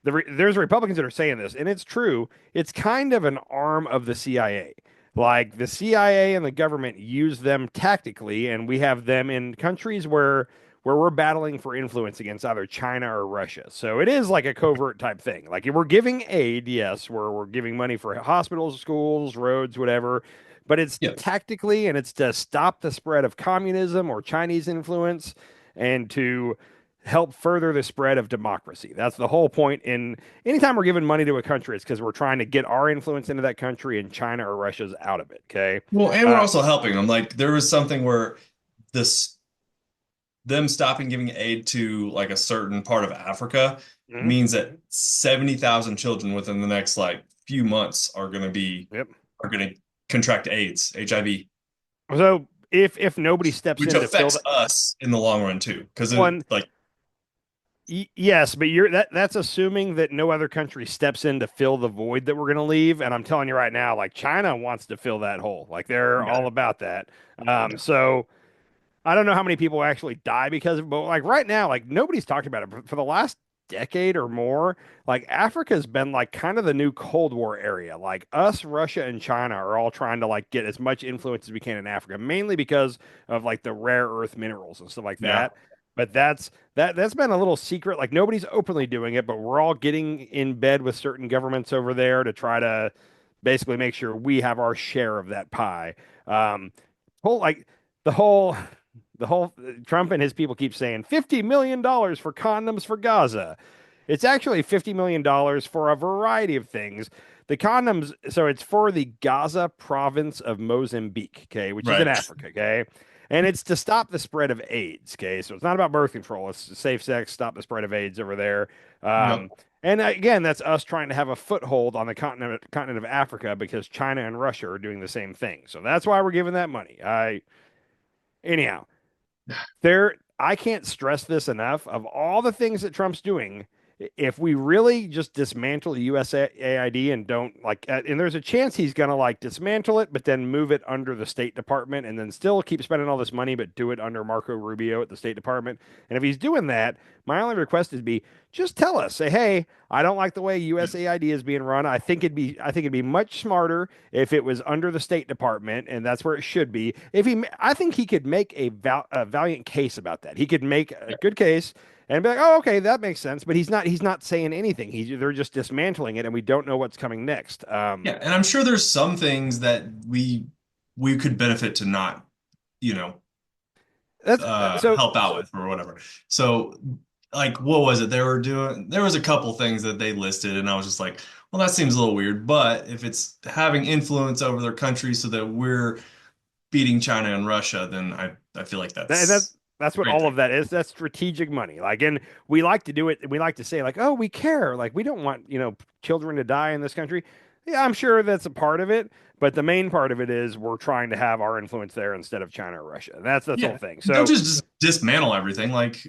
there's Republicans that are saying this, and it's true. It's kind of an arm of the CIA. Like the CIA and the government use them tactically, and we have them in countries where we're battling for influence against either China or Russia. So it is like a covert type thing. Like we're giving aid, yes, we're giving money for hospitals, schools, roads, whatever. but it's Yeah. tactically and it's to stop the spread of communism or Chinese influence and to help further the spread of democracy. That's the whole point. In anytime we're giving money to a country, it's because we're trying to get our influence into that country and China or Russia's out of it. Okay. Well, and we're Uh, also helping them. Like there was something where this them stopping giving aid to like a certain part of Africa mhm. means that 70,000 children within the next like few months Yep. are going to contract AIDS, HIV, So if nobody steps which in to fill affects the us in the long run too. Because one, like, yes, but that's assuming that no other country steps in to fill the void that we're going to leave. And I'm telling you right now, like China wants to fill that hole. Like they're yeah, all about that. yeah, So I don't know how many people actually die because of it, but like right now, like nobody's talked about it for the last decade or more. Like Africa's been like kind of the new Cold War area. Like us, Russia, and China are all trying to like get as much influence as we can in Africa, mainly because of like the rare earth minerals and stuff like yeah, that. But that's been a little secret. Like nobody's openly doing it, but we're all getting in bed with certain governments over there to try to basically make sure we have our share of that pie. Um, whole like the whole the whole Trump and his people keep saying $50 million for condoms for Gaza. It's actually $50 million for a variety of things. The condoms, so it's for the Gaza province of Mozambique, okay, which is in right. Africa, okay? And it's to stop the spread of AIDS, okay? So it's not about birth control, it's safe sex, stop the spread of AIDS over there. Yep. And again, that's us trying to have a foothold on the continent of Africa because China and Russia are doing the same thing. So that's why we're giving that money. Anyhow, I can't stress this enough. Of all the things that Trump's doing, if we really just dismantle the USAID and don't like, and there's a chance he's going to like dismantle it, but then move it under the State Department and then still keep spending all this money, but do it under Marco Rubio at the State Department. And if he's doing that, my only request is be just tell us, say, hey, I don't like the way USAID is being run. I think it'd be much smarter if it was under the State Department, and that's where it should be. I think he could make a valiant case about that. He could make a good case and be like, "Oh, okay, that makes sense." But he's not saying anything. They're just dismantling it, and we don't know what's coming next. Yeah, and I'm sure there's some things that we could benefit to not, you know, That's help out with or whatever. So, like, what was it they were doing? There was a couple things that they listed, and I was just like, well, that seems a little weird. But if it's having influence over their country so that we're beating China and Russia, then I feel like and that that's that's a what great all thing. of that is. That's strategic money. Like, and we like to do it. We like to say like, "Oh, we care." Like, we don't want children to die in this country. Yeah, I'm sure that's a part of it, but the main part of it is we're trying to have our influence there instead of China or Russia. That's the whole Yeah, thing. don't So just dismantle everything. Like,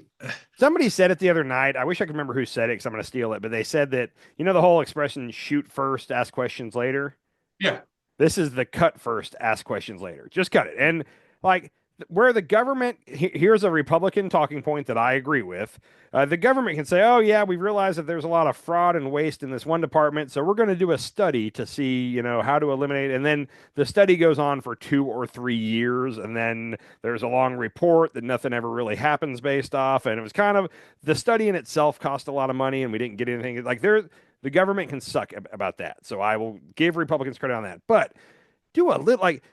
somebody said it the other night. I wish I could remember who said it because I'm going to steal it. But they said that the whole expression "shoot first, ask questions later." yeah, This is the cut first, ask questions later. Just cut it. And like where the government, here's a Republican talking point that I agree with. The government can say, "Oh yeah, we realize that there's a lot of fraud and waste in this one department, so we're going to do a study to see, how to eliminate." And then the study goes on for 2 or 3 years, and then there's a long report that nothing ever really happens based off. And it was kind of the study in itself cost a lot of money, and we didn't get anything. Like the government can suck about that. So I will give Republicans credit on that. But do a little like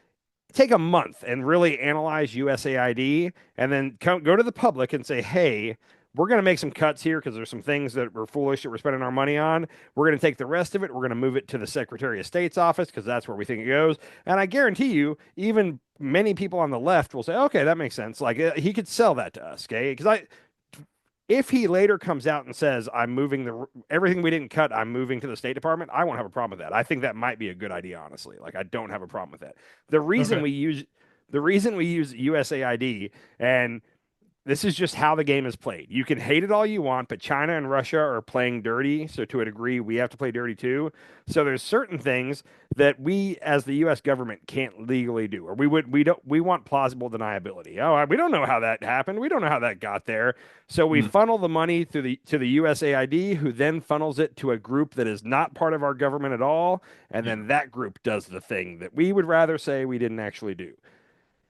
take a month and really analyze USAID and then go to the public and say, hey, we're going to make some cuts here because there's some things that we're foolish that we're spending our money on. We're going to take the rest of it. We're going to move it to the Secretary of State's office because that's where we think it goes. And I guarantee you, even many people on the left will say, okay, that makes sense. Like he could sell that to us, okay? Because if he later comes out and says, I'm moving everything we didn't cut, I'm moving to the State Department, I won't have a problem with that. I think that might be a good idea, honestly. Like, I don't have a problem with that. The reason okay, we use the reason we use USAID, and this is just how the game is played. You can hate it all you want, but China and Russia are playing dirty. So to a degree, we have to play dirty too. So there's certain things that we, as the U.S. government, can't legally do, or we want plausible deniability. Oh, we don't know how that happened. We don't know how that got there. So we Hmm. funnel the money through the USAID, who then funnels it to a group that is not part of our government at all, and Yeah, then that group does the thing that we would rather say we didn't actually do.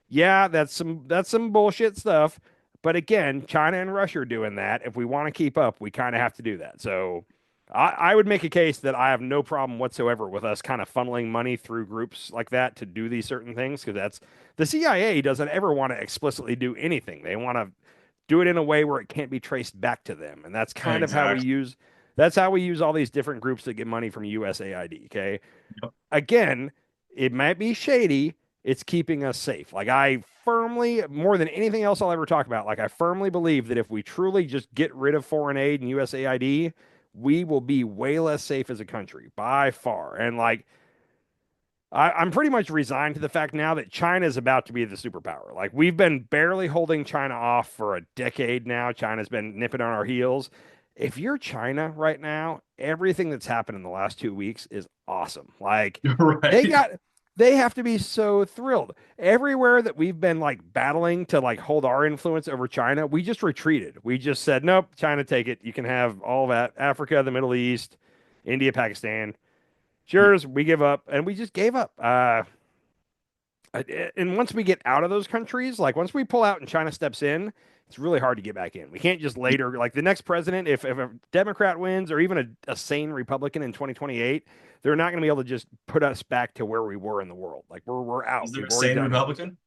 Yeah, that's some bullshit stuff. But again, China and Russia are doing that. If we want to keep up, we kind of have to do that. So, I would make a case that I have no problem whatsoever with us kind of funneling money through groups like that to do these certain things because that's the CIA doesn't ever want to explicitly do anything. They want to do it in a way where it can't be traced back to them. And Exactly. that's how we use all these different groups that get money from USAID, okay? Yep. Again, it might be shady, it's keeping us safe. Like I firmly, more than anything else I'll ever talk about, like I firmly believe that if we truly just get rid of foreign aid and USAID, we will be way less safe as a country by far. And like I'm pretty much resigned to the fact now that China is about to be the superpower. Like we've been barely holding China off for a decade now. China's been nipping on our heels. If you're China right now, everything that's happened in the last 2 weeks is awesome. Like You're they right. got they have to be so thrilled. Everywhere that we've been like battling to like hold our influence over China, we just retreated. We just said, nope, China, take it. You can have all that. Africa, the Middle East, India, Pakistan. Yeah. Cheers, we give up, and we just gave up. And once we get out of those countries, like once we pull out and China steps in, it's really hard to get back in. We can't just later, like the next president, if a Democrat wins or even a sane Republican in 2028, they're not going to be able to just put us back to where we were in the world. Like we're out. Is there We've a already sane done it. Republican?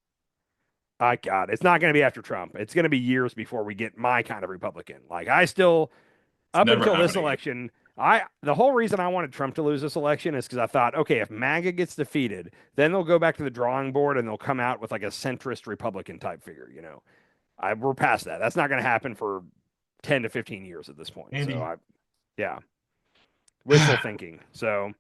I God, it's not going to be after Trump. It's going to be years before we get my kind of Republican. Like I still It's up never until this happening again. election, I the whole reason I wanted Trump to lose this election is because I thought, okay, if MAGA gets defeated, then they'll go back to the drawing board and they'll come out with like a centrist Republican type figure. We're past that. That's not going to happen for 10 to 15 years at this point. So Andy. yeah, wishful thinking. So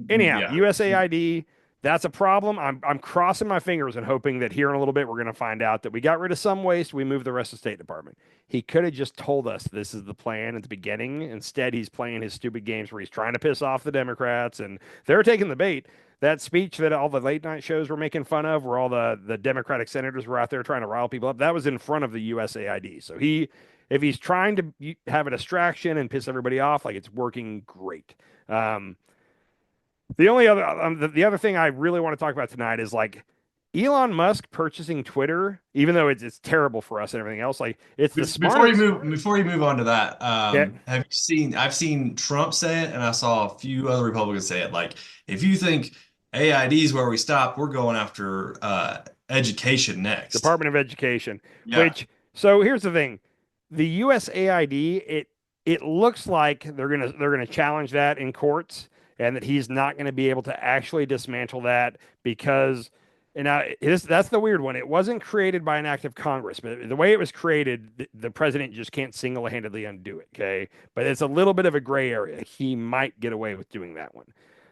anyhow, Yeah. USAID, that's a problem. I'm crossing my fingers and hoping that here in a little bit we're going to find out that we got rid of some waste, we moved the rest of the State Department. He could have just told us this is the plan at the beginning. Instead, he's playing his stupid games where he's trying to piss off the Democrats, and they're taking the bait. That speech that all the late night shows were making fun of, where all the Democratic senators were out there trying to rile people up, that was in front of the USAID. So if he's trying to have a distraction and piss everybody off, like it's working great. Um, the other thing I really want to talk about tonight is like Elon Musk purchasing Twitter, even though it's terrible for us and everything else. Like it's the smartest. Before you move on to that, Yeah, have you seen? I've seen Trump say it, and I saw a few other Republicans say it. Like, if you think AID is where we stop, we're going after education next. Department of Education. Yeah, Which so here's the thing, the USAID it looks like they're gonna challenge that in courts, and that he's not going to be able to actually dismantle that because. And now that's the weird one. It wasn't created by an act of Congress, but the way it was created, the president just can't single-handedly undo it. Okay, but it's a little bit of a gray area. He might get away with doing that one.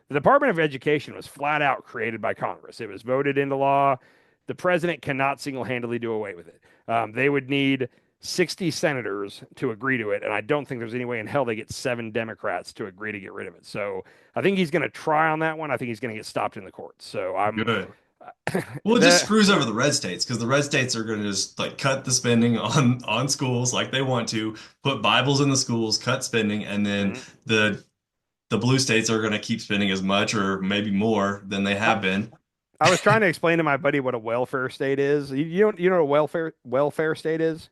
The Department of Education was flat out created by Congress. It was voted into law. The president cannot single-handedly do away with it. They would need 60 senators to agree to it, and I don't think there's any way in hell they get 7 Democrats to agree to get rid of it. So I think he's going to try on that one. I think he's going to get stopped in the courts. So I'm good. Well, it just the screws over the red states because the red states are going to just like cut the spending on schools like they want to, put Bibles in the schools, cut spending, and then Mhm. the the blue states are going to keep spending as much or maybe more than they I, have been. I was trying to explain to my buddy what a welfare state is. You know what a welfare state is?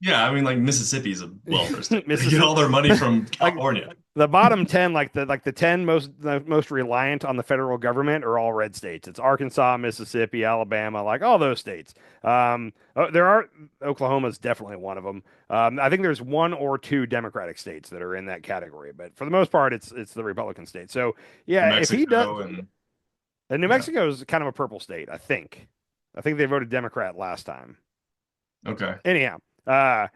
Yeah, I mean, like Mississippi is a welfare state. They get Mississippi, all their money from like California. the bottom 10, like the 10 most reliant on the federal government are all red states. It's Arkansas, Mississippi, Alabama, like all those states. There are Oklahoma's definitely one of them. I think there's one or two Democratic states that are in that category, but for the most part, it's the Republican state. So New yeah, if he does, Mexico and and New yeah. Mexico is kind of a purple state, I think. I think they voted Democrat last time. Okay. Anyhow, uh,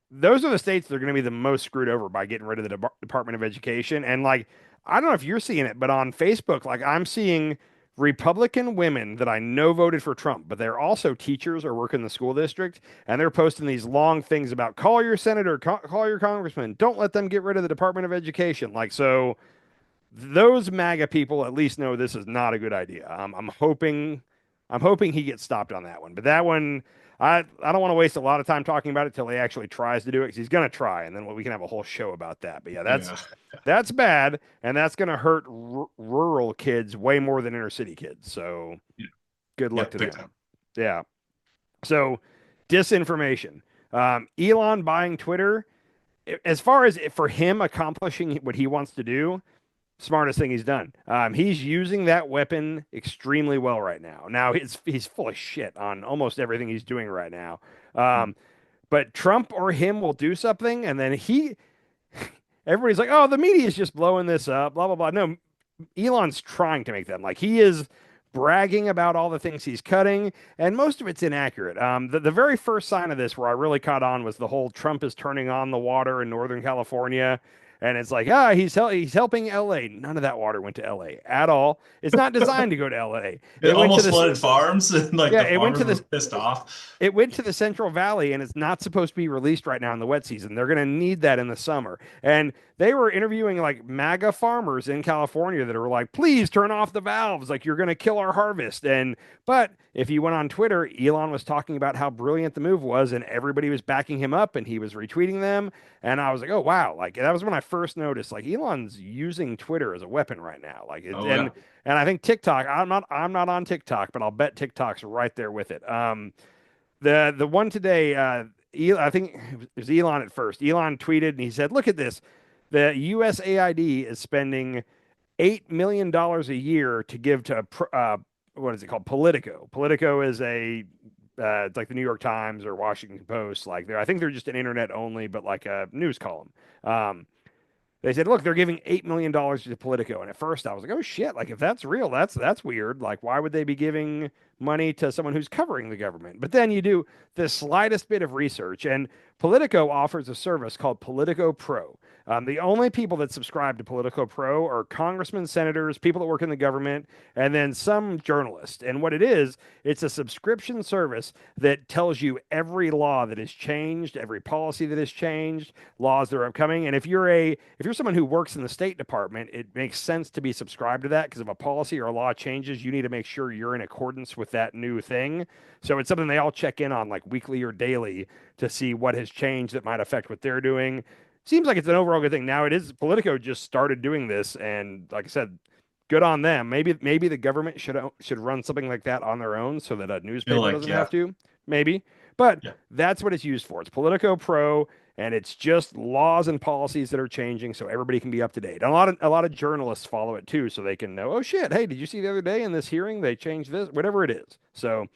those are the states that are going to be the most screwed over by getting rid of the Department of Education. And like, I don't know if you're seeing it, but on Facebook, like I'm seeing Republican women that I know voted for Trump, but they're also teachers or work in the school district, and they're posting these long things about call your senator, call your congressman, don't let them get rid of the Department of Education. Like, so those MAGA people at least know this is not a good idea. I'm hoping he gets stopped on that one. But that one, I don't want to waste a lot of time talking about it till he actually tries to do it because he's going to try, and then we can have a whole show about that. But yeah, that's Yeah. that's bad, and that's going to hurt rural kids way more than inner city kids. So Yeah. good luck Yep. to Big them. time. Yeah. So disinformation. Elon buying Twitter. as far as for him accomplishing what he wants to do, smartest thing he's done. He's using that weapon extremely well right now. Now he's full of shit on almost everything he's doing right now. Um, but Trump or him will do something, and then everybody's like, "Oh, the media is just blowing this up." Blah blah blah. No, Elon's trying to make them like he is bragging about all the things he's cutting, and most of it's inaccurate. The very first sign of this where I really caught on was the whole Trump is turning on the water in Northern California. And it's like, he's helping LA. None of that water went to LA at all. It's not designed to go to LA. It It went to almost this, flooded farms, and like yeah, the farmers were pissed off. it went to the Central Valley, and it's not supposed to be released right now in the wet season. They're going to need that in the summer. And they were interviewing like MAGA farmers in California that were like, please turn off the valves. Like, you're going to kill our harvest. But if you went on Twitter, Elon was talking about how brilliant the move was, and everybody was backing him up, and he was retweeting them. And I was like, oh, wow. Like, that was when I first noticed, like, Elon's using Twitter as a weapon right now. Oh yeah. And I think TikTok, I'm not on TikTok, but I'll bet TikTok's right there with it. The one today, I think it was Elon at first. Elon tweeted and he said, "Look at this. The USAID is spending $8 million a year to give to what is it called? Politico. Politico is it's like the New York Times or Washington Post. Like I think they're just an internet only, but like a news column. They said, look, they're giving $8 million to Politico. And at first I was like, oh shit, like if that's real, that's weird. Like, why would they be giving money to someone who's covering the government? But then you do the slightest bit of research, and Politico offers a service called Politico Pro. The only people that subscribe to Politico Pro are congressmen, senators, people that work in the government, and then some journalists. And what it is, it's a subscription service that tells you every law that has changed, every policy that has changed, laws that are upcoming. And if you're someone who works in the State Department, it makes sense to be subscribed to that because if a policy or a law changes, you need to make sure you're in accordance with that new thing. So it's something they all check in on like weekly or daily to see what has changed that might affect what they're doing. Seems like it's an overall good thing. Now it is Politico just started doing this, and like I said, good on them. Maybe the government should run something like that on their own so that a Feel newspaper like doesn't have yeah. to. Maybe, but Yeah. that's what it's used for. It's Politico Pro, and it's just laws and policies that are changing so everybody can be up to date. And a lot of journalists follow it too, so they can know. Oh shit! Hey, did you see the other day in this hearing they changed this? Whatever it is. So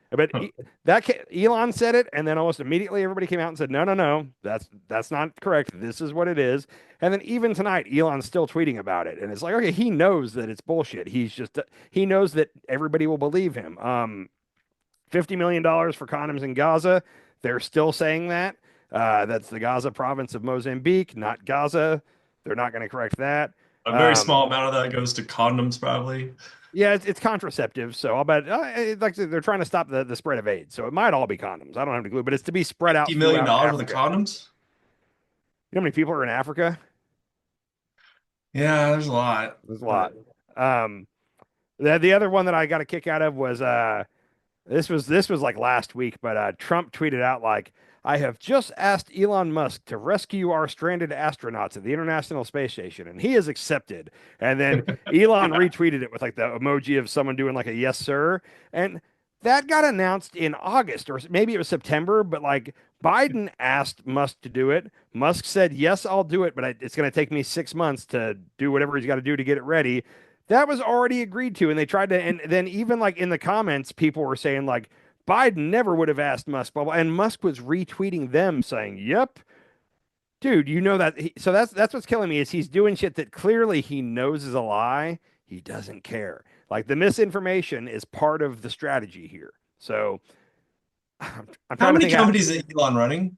but Huh. Elon said it, and then almost immediately everybody came out and said, "No, no, no, that's not correct. This is what it is." And then even tonight, Elon's still tweeting about it, and it's like, okay, he knows that it's bullshit. He knows that everybody will believe him. $50 million for condoms in Gaza. They're still saying that. That's the Gaza province of Mozambique, not Gaza. They're not going to correct that. A very Um, small amount of that goes to condoms, probably. yeah, it's contraceptive, so I'll bet like they're trying to stop the spread of AIDS, so it might all be condoms. I don't have a clue, but it's to be spread out $50 million throughout dollars worth of Africa. condoms? You know how many people are in Africa? Yeah, there's a lot. There's a lot. But Um, the other one that I got a kick out of was this was like last week, but Trump tweeted out like, I have just asked Elon Musk to rescue our stranded astronauts at the International Space Station, and he has accepted. And then Elon retweeted it with like the emoji of someone doing like a yes, sir. And that got announced in August, or maybe it was September, but like Biden asked Musk to do it. Musk said, yes, I'll do it, but it's going to take me 6 months to do whatever he's got to do to get it ready. That was already agreed to, and they tried to, and then even like in the comments, people were saying like Biden never would have asked Musk, blah, blah, and Musk was retweeting them saying, "Yep, dude, you know that." So that's what's killing me is he's doing shit that clearly he knows is a lie. He doesn't care. Like the misinformation is part of the strategy here. So I'm how trying to many think how companies is Elon running?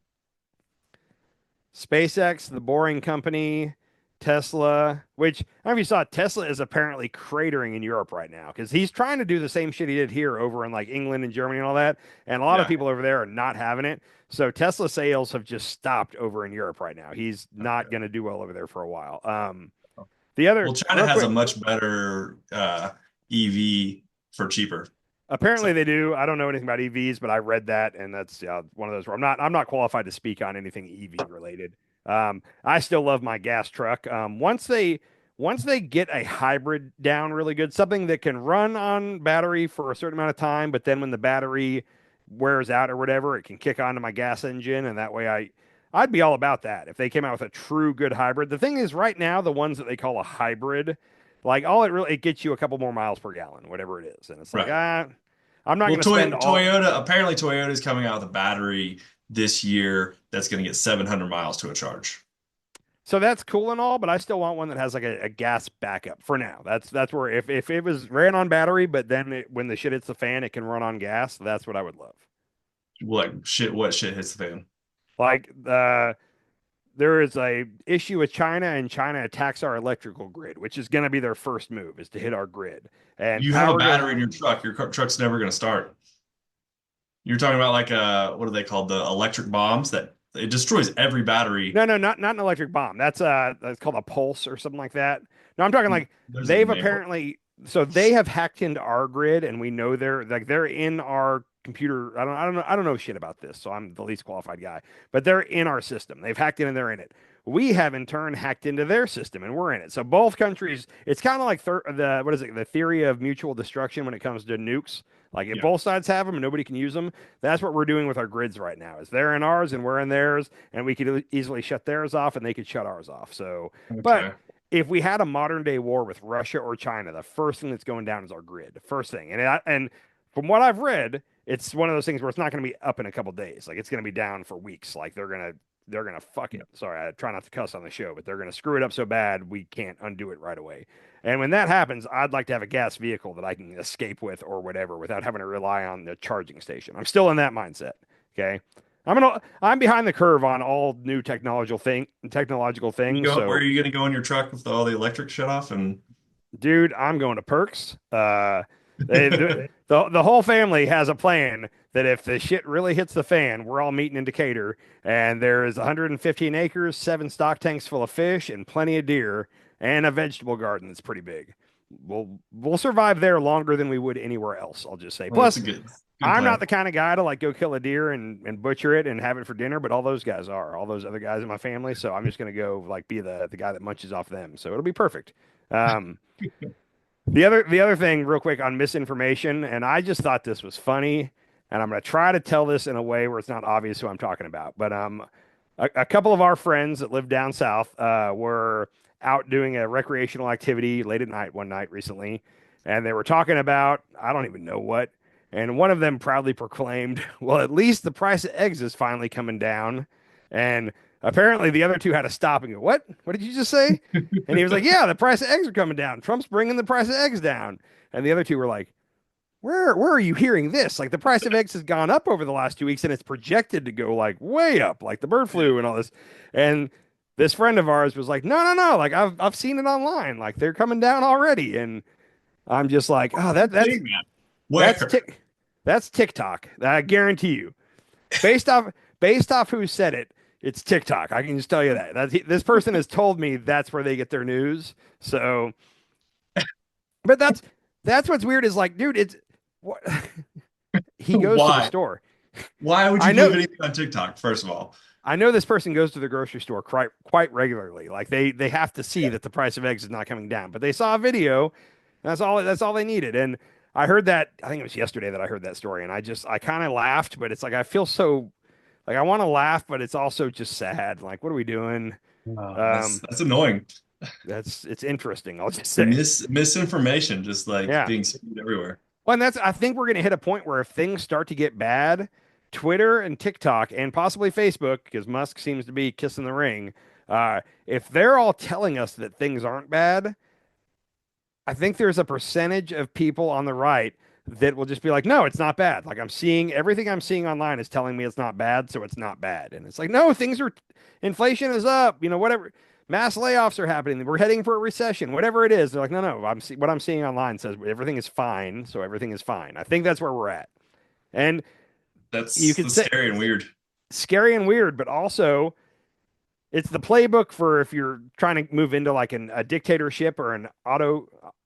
SpaceX, the Boring Company, Tesla, which I don't know if you saw, Tesla is apparently cratering in Europe right now because he's trying to do the same shit he did here over in like England and Germany and all that. And a lot of Yeah. people over there are not having it. So Tesla sales have just stopped over in Europe right now. He's not Okay. going to do well over there for a while. The other, Well, China real has a quick, much better EV for cheaper. apparently So they do. I don't know anything about EVs, but I read that, and that's one of those where I'm not qualified to speak on anything EV related. I still love my gas truck. Once they get a hybrid down really good, something that can run on battery for a certain amount of time, but then when the battery wears out or whatever, it can kick onto my gas engine, and that way I'd be all about that if they came out with a true good hybrid. The thing is, right now, the ones that they call a hybrid, like all it gets you a couple more miles per gallon, whatever it is, and it's like Right. I'm not Well, going to spend all. Toyota, apparently Toyota is coming out with a battery this year that's going to get 700 miles to a charge. So that's cool and all, but I still want one that has like a gas backup for now. That's where if it was ran on battery, but then when the shit hits the fan, it can run on gas. That's what I would love. Like shit, what shit hits the fan? Like there is a issue with China, and China attacks our electrical grid, which is going to be their first move, is to hit our grid. And You have a power goes. battery in your truck. Your truck's never going to start. You're talking about like what are they called? The electric bombs that it destroys every battery. No, no, not an electric bomb. That's called a pulse or something like that. No, I'm talking like There's a they've name for it. apparently so they have hacked into our grid, and we know they're in our computer. I don't know shit about this, so I'm the least qualified guy. But they're in our system. They've hacked in and they're in it. We have in turn hacked into their system, and we're in it. So both countries, it's kind of like the what is it? The theory of mutual destruction when it comes to nukes. Like if Yeah. both sides have them and nobody can use them, that's what we're doing with our grids right now. Is they're in ours and we're in theirs, and we could easily shut theirs off and they could shut ours off. So, but Okay. if we had a modern day war with Russia or China, the first thing that's going down is our grid. The first thing, and from what I've read, it's one of those things where it's not going to be up in a couple days. Like it's going to be down for weeks. Like they're gonna fuck it. Sorry, I try not to cuss on the show, but they're gonna screw it up so bad we can't undo it right away. And when that happens, I'd like to have a gas vehicle that I can escape with or whatever without having to rely on the charging station. I'm still in that mindset. Okay. I'm behind the curve on all new technological things. Where are So you going to go in your truck with all the electric shut off? And dude, I'm going to Perks. The whole family has a plan that if the shit really hits the fan, we're all meeting in Decatur, and there is 115 acres, 7 stock tanks full of fish, and plenty of deer, and a vegetable garden that's pretty big. We'll survive there longer than we would anywhere else. I'll just say. well, that's Plus, a good I'm not plan. the kind of guy to like go kill a deer and butcher it and have it for dinner, but all those guys are, all those other guys in my family. So I'm just gonna go like be the guy that munches off them. So it'll be perfect. Um, the other thing, real quick, on misinformation, and I just thought this was funny, and I'm going to try to tell this in a way where it's not obvious who I'm talking about. But a couple of our friends that live down south were out doing a recreational activity late at night one night recently, and they were talking about I don't even know what, and one of them proudly proclaimed, "Well, at least the price of eggs is finally coming down," and apparently the other two had to stop and go, "What? What did you just say?" And he was like, "Yeah, the price of eggs are coming down. Trump's bringing the price of eggs down." And the other two were like, "Where are you hearing this? Like the price of eggs has gone up over the last 2 weeks, and it's projected to go like way up, like the bird Yeah. flu and all this." And this friend of ours was like, "No, no, no! Like I've seen it online. Like they're coming down already." And I'm just like, "Oh, I'm that that's seeing that. that's Where? tick that's TikTok. I guarantee you." Based off based off who said it, it's TikTok. I can just tell you that. This person has told me that's where they get their news. So, but that's what's weird is like, dude, it's what he goes to the Why? store. Why would you I believe know anything on TikTok, first of all? I know this person goes to the grocery store quite regularly. Like they have to see that the price of eggs is not coming down. But they saw a video, that's all they needed. And I heard that I think it was yesterday that I heard that story and I kind of laughed, but it's like I feel so like I want to laugh, but it's also just sad. Like, what are we doing? Oh, Um, that's annoying. it's interesting. I'll just say, Misinformation just like yeah. being spewed everywhere. Well, and I think we're going to hit a point where if things start to get bad, Twitter and TikTok and possibly Facebook, because Musk seems to be kissing the ring, if they're all telling us that things aren't bad, I think there's a percentage of people on the right that will just be like, no, it's not bad. Like everything I'm seeing online is telling me it's not bad, so it's not bad. And it's like, no, inflation is up, whatever. Mass layoffs are happening. We're heading for a recession, whatever it is. They're like, no, no, what I'm seeing online says everything is fine, so everything is fine. I think that's where we're at. And you could That's say scary and weird. scary and weird, but also it's the playbook for if you're trying to move into like a dictatorship or an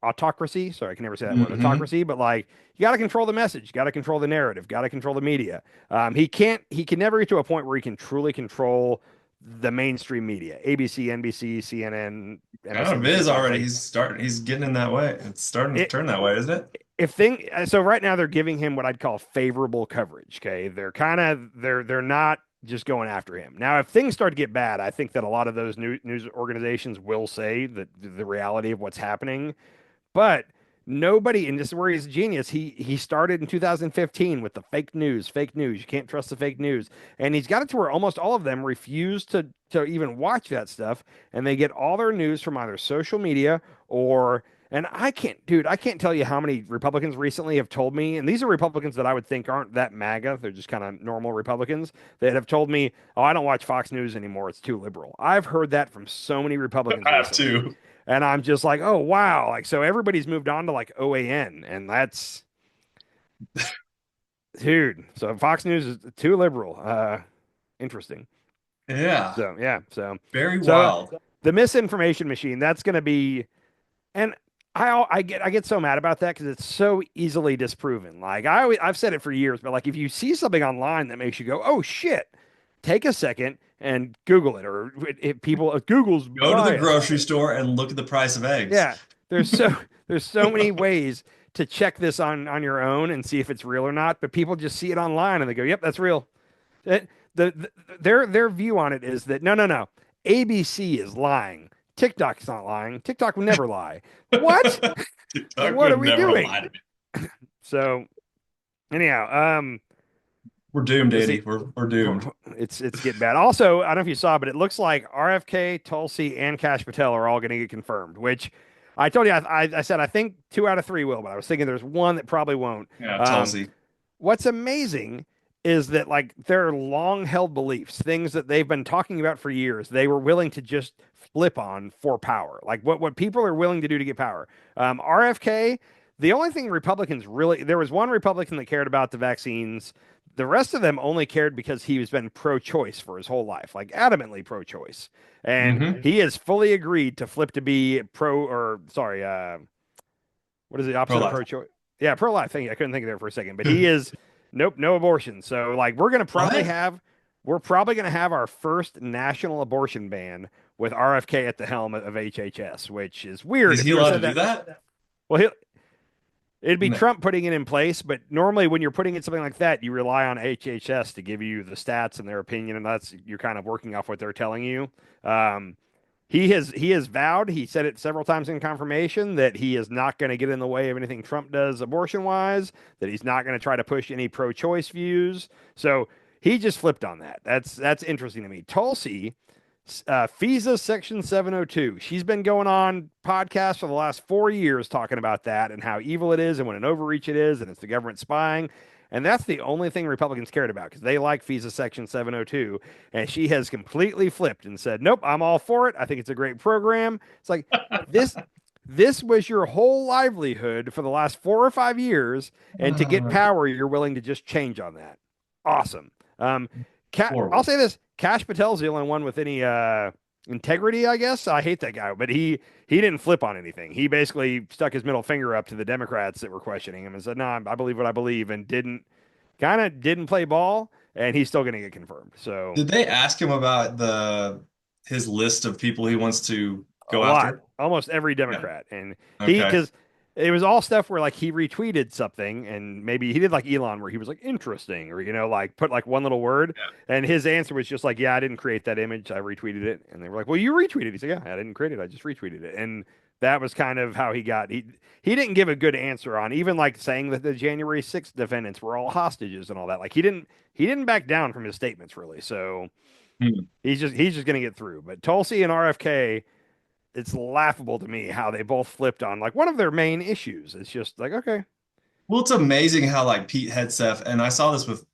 autocracy. Sorry, I can never say that word, Hmm. autocracy. But like, you got to control the message, got to control the narrative, got to control the media. He can never get to a point where he can truly control the mainstream media, ABC, NBC, CNN, Kind of MSNBC, is Fox. already. Like He's getting in that way. It's starting to it, turn that way, isn't it? if so right now they're giving him what I'd call favorable coverage. Okay, they're not just going after him. Now, if things start to get bad, I think that a lot of those news organizations will say that the reality of what's happening. But nobody, and this is where he's a genius. He started in 2015 with the fake news, fake news. You can't trust the fake news, and he's got it to where almost all of them refuse to even watch that stuff, and they get all their news from either social media or. And I can't, dude, I can't tell you how many Republicans recently have told me, and these are Republicans that I would think aren't that MAGA. They're just kind of normal Republicans that have told me, oh, I don't watch Fox News anymore. It's too liberal. I've heard that from so many Republicans I have recently. to. And I'm just like, oh wow, like so everybody's moved on to like OAN, and that's dude. So Fox News is too liberal. Interesting. Yeah, So yeah, so very so wild. the misinformation machine. That's going to be, and I get so mad about that because it's so easily disproven. Like I've said it for years, but like if you see something online that makes you go, oh shit, take a second and Google it, or if people Google's Go to the biased. grocery store and look at the price of eggs. Yeah, there's so there's so many ways to check this on your own and see if it's real or not, but people just see it online and they go, "Yep, that's real." It, their view on it is that no, no, no. ABC is lying. TikTok's not lying. TikTok will never lie. What? TikTok What are would we never lie doing? to me. So anyhow, We're doomed, let's Andy. see. We're doomed. It's getting bad. Also, I don't know if you saw, but it looks like RFK, Tulsi, and Kash Patel are all going to get confirmed. Which I told you, I said I think 2 out of 3 will, but I was thinking there's one that probably won't. Yeah, Um, Tulsi. what's amazing is that like their long held beliefs, things that they've been talking about for years, they were willing to just flip on for power. Like what people are willing to do to get power. RFK, the only thing Republicans really, there was one Republican that cared about the vaccines. The rest of them only cared because he has been pro-choice for his whole life, like adamantly pro-choice, and Hmm. he has fully agreed to flip to be pro, or sorry, what is the opposite of Pro-life. pro-choice? Yeah, pro-life. Thank you. I couldn't think of there for a second, but he is nope, no abortion. So like What? we're probably gonna have our first national abortion ban with RFK at the helm of HHS, which is weird. Is If he you would have allowed to said do that, that? well, it'd be No. Trump putting it in place, but normally when you're putting in something like that, you rely on HHS to give you the stats and their opinion, and that's you're kind of working off what they're telling you. Um, he has vowed, he said it several times in confirmation, that he is not going to get in the way of anything Trump does abortion wise, that he's not going to try to push any pro-choice views. So he just flipped on that. That's interesting to me. Tulsi, FISA Section 702. She's been going on podcasts for the last 4 years talking about that and how evil it is and what an overreach it is and it's the government spying. And that's the only thing Republicans cared about because they like FISA Section 702. And she has completely flipped and said, nope, I'm all for it. I think it's a great program. It's like this. This was your whole livelihood for the last 4 or 5 years, and to get power, you're willing to just change on that. Awesome. Um, I'll Horrible. say this: Kash Patel's the only one with any integrity, I guess. I hate that guy, but he didn't flip on anything. He basically stuck his middle finger up to the Democrats that were questioning him and said, "No, I believe what I believe," and didn't play ball, and he's still going to get confirmed. So Did they ask him about the his list of people he wants to a go lot, after? almost every Yeah. Democrat, and Okay. because it was all stuff where like he retweeted something and maybe he did like Elon where he was like interesting or like put like one little word and his answer was just like yeah I didn't create that image I retweeted it and they were like well you retweeted it. He said yeah I didn't create it I just retweeted it and that was kind of how he didn't give a good answer on even like saying that the January 6th defendants were all hostages and all that like he didn't back down from his statements really so Hmm. he's just gonna get through but Tulsi and RFK it's laughable to me how they both flipped on like one of their main issues. It's just like, okay, Well, it's amazing how like Pete Hegseth, and I saw this with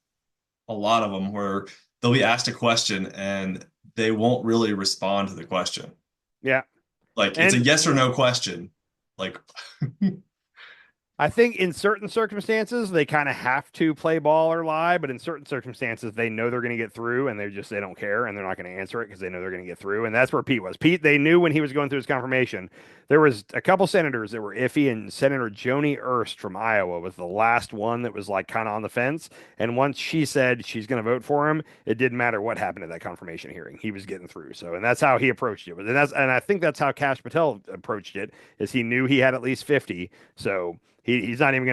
a lot of them, where they'll be asked a question and they won't really respond to the question. yeah. Like it's a And yes or no question. Like, I think in certain circumstances they kind of have to play ball or lie, but in certain circumstances they know they're going to get through and they don't care and they're not going to answer it because they know they're going to get through. And that's where Pete was. Pete, they knew when he was going through his confirmation, there was a couple senators that were iffy, and Senator Joni Ernst from Iowa was the last one that was like kind of on the fence. And once she said she's going to vote for him, it didn't matter what happened at that confirmation hearing. He was getting through. So, and that's how he approached it. And I think that's how Kash Patel approached it, is he knew he had at least 50. So He's not even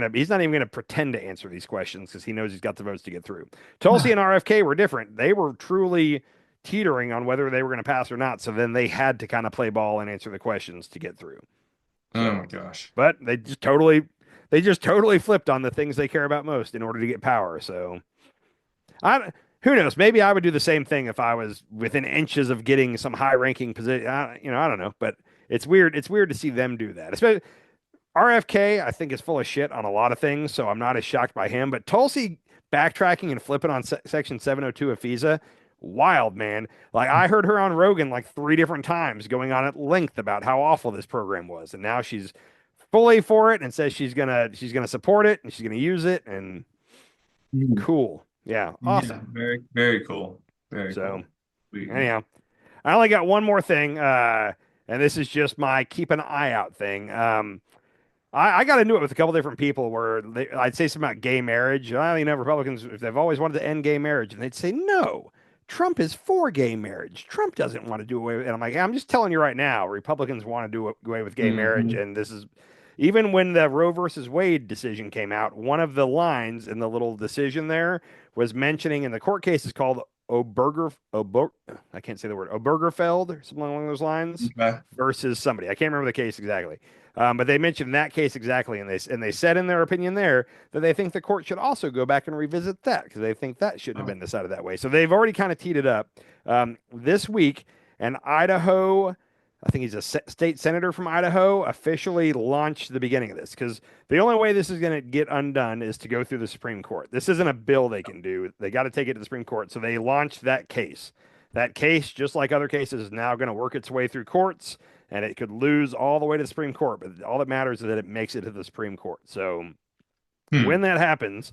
gonna pretend to answer these questions because he knows he's got the votes to get through. Tulsi and RFK were different. They were truly teetering on whether they were going to pass or not. So then they had to kind of play ball and answer the questions to get through. Oh So, my gosh. but they just totally flipped on the things they care about most in order to get power. So I, who knows? Maybe I would do the same thing if I was within inches of getting some high-ranking position. I don't know, but it's weird. It's weird to see them do that. Especially RFK, I think is full of shit on a lot of things, so I'm not as shocked by him. But Tulsi backtracking and flipping on Section 702 of FISA, wild man. Like I heard her on Rogan like three different times going on at length about how awful this program was, and now she's fully for it and says she's gonna support it and she's gonna use it and Mm. cool. Yeah, Yeah, awesome. very, very cool. Very So cool. We, anyhow, I only got one more thing, and this is just my keep an eye out thing. I got into it with a couple different people where I'd say something about gay marriage. Republicans, if they've always wanted to end gay marriage, and they'd say, no, Trump is for gay marriage. Trump doesn't want to do away with it. And I'm like, I'm just telling you right now, Republicans want to do away with gay marriage. Mhm. And this is even when the Roe versus Wade decision came out, one of the lines in the little decision there was mentioning, in the court case is called I can't say the word, Obergefell or something along those lines Okay. versus somebody. I can't remember the case exactly. But they mentioned that case exactly, and they said in their opinion there that they think the court should also go back and revisit that because they think that shouldn't have Oh. been decided that way. So they've already kind of teed it up this week, and Idaho. I think he's a state senator from Idaho, officially launched the beginning of this because the only way this is going to get undone is to go through the Supreme Court. This isn't a bill they can do. They got to take it to the Supreme Court. So they launched that case. That case, just like other cases, is now going to work its way through courts and it could lose all the way to the Supreme Court. But all that matters is that it makes it to the Supreme Court. So when Hmm. that happens,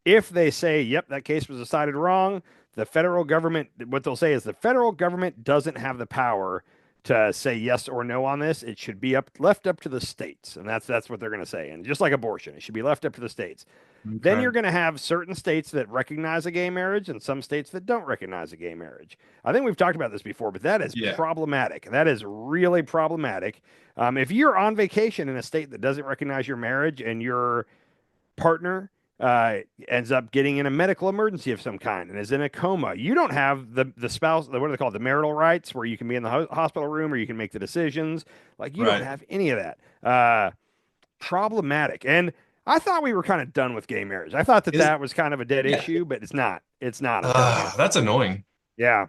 if they say, yep, that case was decided wrong, the federal government, what they'll say is the federal government doesn't have the power to say yes or no on this. It should be left up to the states. And that's what they're going to say. And just like abortion, it should be left up to the states. Then Okay. you're going to have certain states that recognize a gay marriage and some states that don't recognize a gay marriage. I think we've talked about this before, but that is Yeah. problematic. That is really problematic. If you're on vacation in a state that doesn't recognize your marriage and your partner ends up getting in a medical emergency of some kind and is in a coma, you don't have the spouse, what are they called, the marital rights, where you can be in the hospital room or you can make the decisions. Like you don't Right. have any of that. Problematic. And I thought we were kind of done with gay marriage. I thought that Is that was kind of a dead yeah. issue, but it's not. It's not, I'm telling you. That's annoying. Yeah.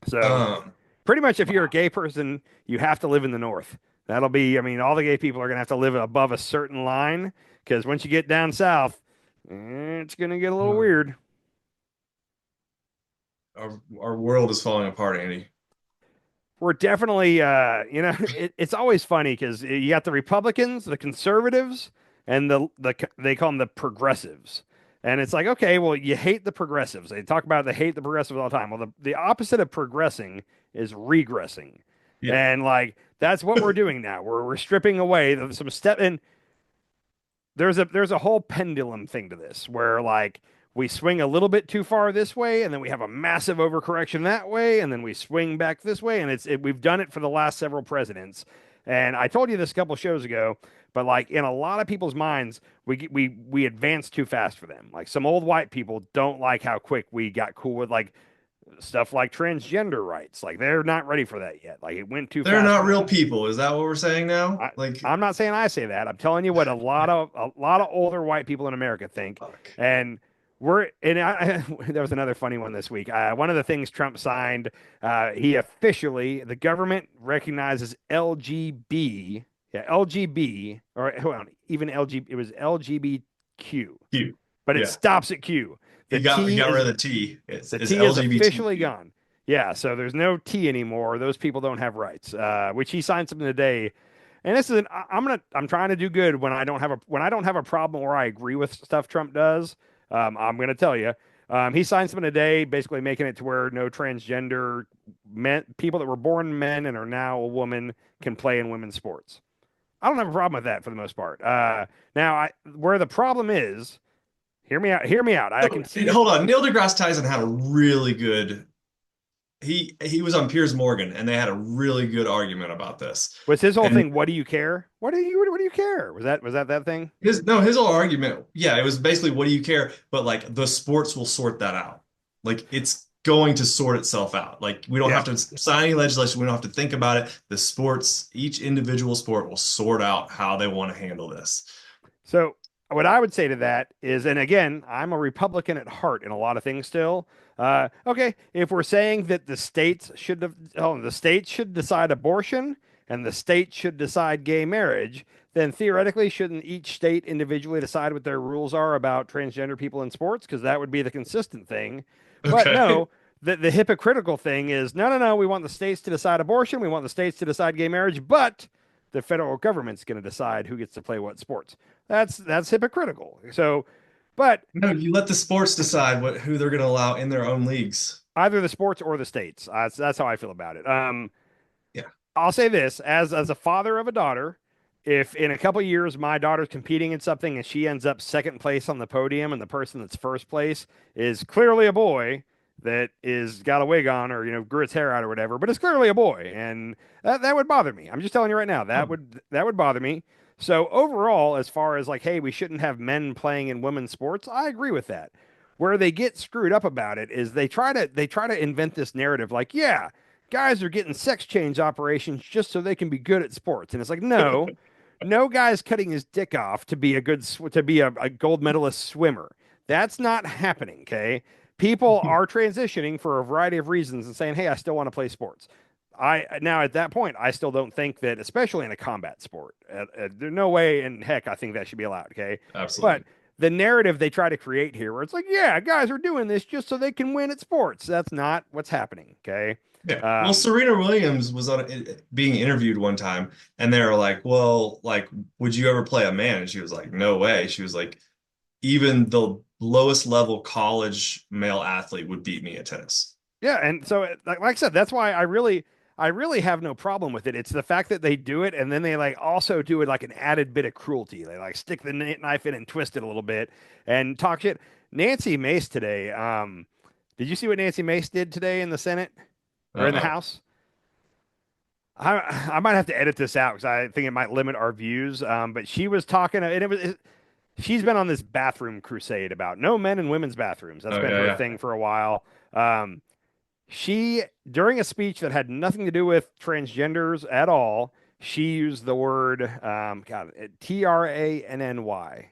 So Um, pretty much if you're a wow. gay person, you have to live in the North. That'll be, I mean, all the gay people are going to have to live above a certain line because once you get down south, it's going to get a little Um, weird. our world is falling apart, Andy. We're definitely, it's always funny because you got the Republicans, the conservatives, and they call them the progressives. And it's like, okay, well, you hate the progressives. They talk about they hate the progressives all the time. Well, the opposite of progressing is regressing. Yeah. And like that's what we're doing now. We're stripping away some step and there's a whole pendulum thing to this where like we swing a little bit too far this way and then we have a massive overcorrection that way and then we swing back this way and we've done it for the last several presidents. And I told you this a couple shows ago, but like in a lot of people's minds, we advance too fast for them. Like some old white people don't like how quick we got cool with like stuff like transgender rights. Like they're not ready for that yet. Like it went too They're fast not for real them. people. Is that what we're saying now? I, Like, I'm not saying I say that. I'm telling you what a lot of older white people in America think. fuck. And there was another funny one this week. One of the things Trump signed, the government recognizes LGB, yeah, LGB, or hold on, even LG, it was LGBTQ, Cute. but it Yeah. stops at Q. He got rid of the T. The It's T is officially LGBTQ. gone. Yeah, so there's no T anymore. Those people don't have rights. Which he signed something today. And this is I'm trying to do good when I don't have a problem where I agree with stuff Trump does. I'm gonna tell you. He signed something today, basically making it to where no transgender people that were born men and are now a woman can play in women's sports. I don't have a problem with that for the most part. Where the problem is, hear me out. I So, can see the hold on. Neil deGrasse Tyson had a really good he was on Piers Morgan, and they had a really good argument about this. Was his whole And thing, what do you care? What do you care? Was that thing? his whole argument, yeah, it was basically, what do you care? But like the sports will sort that out. Like it's going to sort itself out. Like we don't Yeah. have to sign any legislation. We don't have to think about it. The sports, each individual sport will sort out how they want to handle this. So what I would say to that is, and again, I'm a Republican at heart in a lot of things still. Okay, if we're saying that the states should decide abortion and the states should decide gay marriage, then theoretically, shouldn't each state individually decide what their rules are about transgender people in sports? Because that would be the consistent thing. But Okay. no, the hypocritical thing is no, no, no. We want the states to decide abortion. We want the states to decide gay marriage, but the federal government's going to decide who gets to play what sports. That's hypocritical. So, but No, you let the sports decide who they're going to allow in their own leagues. either the sports or the states. That's how I feel about it. Yeah. I'll say this as a father of a daughter, if in a couple years my daughter's competing in something and she ends up second place on the podium and the person that's first place is clearly a boy that is got a wig on or grew its hair out or whatever, but it's clearly a boy, and that would bother me. I'm just telling you right now Oh, that would bother me. So overall, as far as like, hey, we shouldn't have men playing in women's sports, I agree with that. Where they get screwed up about it is they try to invent this narrative like, yeah, guys are getting sex change operations just so they can be good at sports. And it's like, no, no guy's cutting his dick off to be a gold medalist swimmer. That's not happening. Okay. People are transitioning for a variety of reasons and saying, hey, I still want to play sports. I now at that point, I still don't think that, especially in a combat sport, there's no way in heck I think that should be allowed. Okay. But absolutely. the narrative they try to create here, where it's like, yeah, guys are doing this just so they can win at sports. That's not what's happening. Okay. Yeah. Well, Um, Serena Williams was being interviewed one time, and they were like, "Well, like, would you ever play a man?" And she was like, "No way." She was like, "Even the lowest level college male athlete would beat me at tennis." Yeah, and so like I said, that's why I really have no problem with it. It's the fact that they do it and then they like also do it like an added bit of cruelty. They like stick the knife in and twist it a little bit and talk shit. Nancy Mace today. Did you see what Nancy Mace did today in the Senate or in the Uh-oh. House? I might have to edit this out because I think it might limit our views. But she was talking, and she's been on this bathroom crusade about no men in women's bathrooms. That's Oh been yeah, her yeah. thing for a while. Um, she, during a speech that had nothing to do with transgenders at all, she used the word, God, Tranny.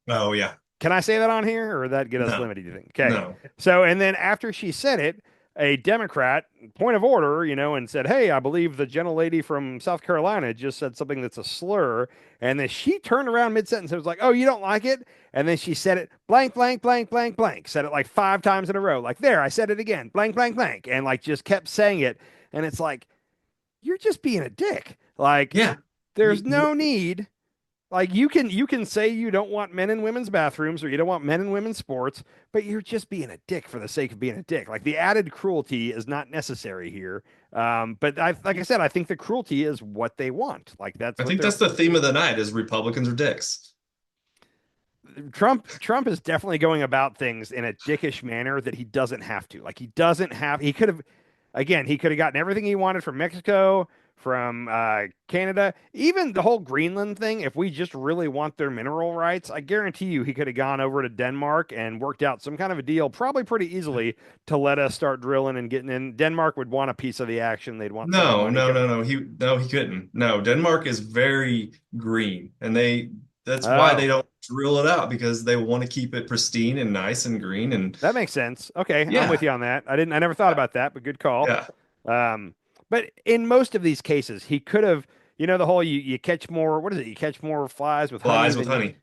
Oh yeah. Can I say that on here, or would that get us No, limited, you think? Okay. no. So, and then after she said it, a Democrat, point of order, and said, hey, I believe the gentlelady from South Carolina just said something that's a slur. And then she turned around mid sentence and was like, oh, you don't like it? And then she said it blank, blank, blank, blank, blank. Said it like 5 times in a row. Like, there, I said it again, blank, blank, blank. And like just kept saying it. And it's like, you're just being a dick. Like, Yeah. there's no need, like you can say you don't want men in women's bathrooms or you don't want men in women's sports, but you're just being a dick for the sake of being a dick. Like the added cruelty is not necessary here. But like I said, I think the cruelty is what they want. Like that's I what think they're that's the theme of the night is Republicans are dicks. Trump is definitely going about things in a dickish manner that he doesn't have to. Like he could have again, he could have gotten everything he wanted from Mexico, from Canada, even the whole Greenland thing. If we just really want their mineral rights, I guarantee you he could have gone over to Denmark and worked out some kind of a deal, probably pretty easily, to let us start drilling and getting in. Denmark would want a piece of the action. They'd want some of the No, money no, no, coming. no. He couldn't. No, Denmark is very green, and that's why they Oh, don't drill it out because they want to keep it pristine and nice and green. And that makes sense. Okay, I'm with yeah, you on that. I never thought about that, but good call. yeah, Um, but in most of these cases, he could have, the whole you catch more, what is it? You catch more flies with honey flies with than you.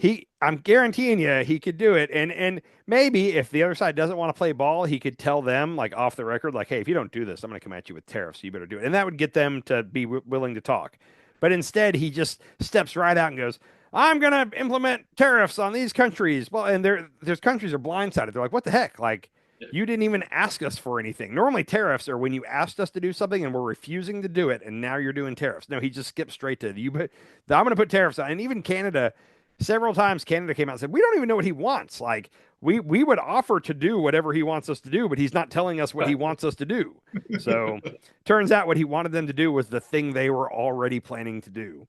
honey. I'm guaranteeing you he could do it. And maybe if the other side doesn't want to play ball, he could tell them like off the record, like, hey, if you don't do this, I'm going to come at you with tariffs. So you better do it. And that would get them to be willing to talk. But instead, he just steps right out and goes, I'm going to implement tariffs on these countries. Well, and there's countries are blindsided. They're like, what the heck? Like, you didn't even ask us for anything. Normally, tariffs are when you asked us to do something and we're refusing to do it, and now you're doing tariffs. No, he just skipped straight to you. But I'm going to put tariffs on. And even Canada, several times Canada came out and said, we don't even know what he wants. Like, we would offer to do whatever he wants us to do, but he's not telling us what he wants us to do. So turns out what he wanted them to do was the thing they were already planning to do.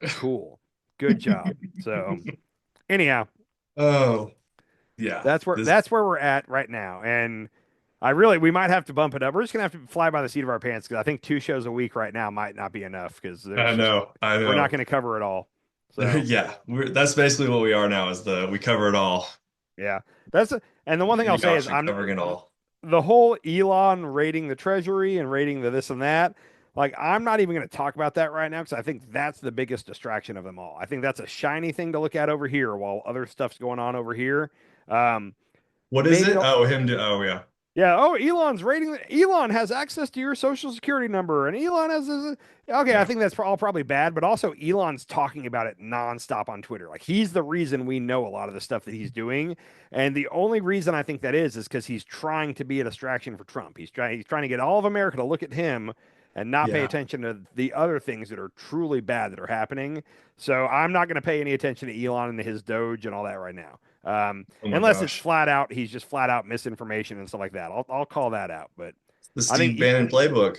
Cool. Good job. So anyhow, Oh, yeah. This that's where we're at right now. And I really we might have to bump it up. We're just gonna have to fly by the seat of our pants because I think 2 shows a week right now might not be enough because there's I just know. I we're not know. gonna cover it all. So Yeah, that's basically what we are now is the we cover it all. yeah. That's and the one thing I'll say is Idiocy I'm covering it all. the whole Elon raiding the treasury and raiding the this and that. Like, I'm not even going to talk about that right now because I think that's the biggest distraction of them all. I think that's a shiny thing to look at over here while other stuff's going on over here. Um, What is maybe it? they'll, Oh, him do oh yeah. yeah. Oh, Elon's rating. Elon has access to your social security number, and Elon has this. Okay, I Yeah. think that's all probably bad, but also Elon's talking about it nonstop on Twitter. Like he's the reason we know a lot of the stuff that he's doing, and the only reason I think that is because he's trying to be a distraction for Trump. He's trying to get all of America to look at him and not pay Yeah. attention to the other things that are truly bad that are happening. So I'm not going to pay any attention to Elon and his Doge and all that right now. Oh my Unless it's gosh. flat out, he's just flat out misinformation and stuff like that. I'll call that out. But The I think Steve Bannon playbook.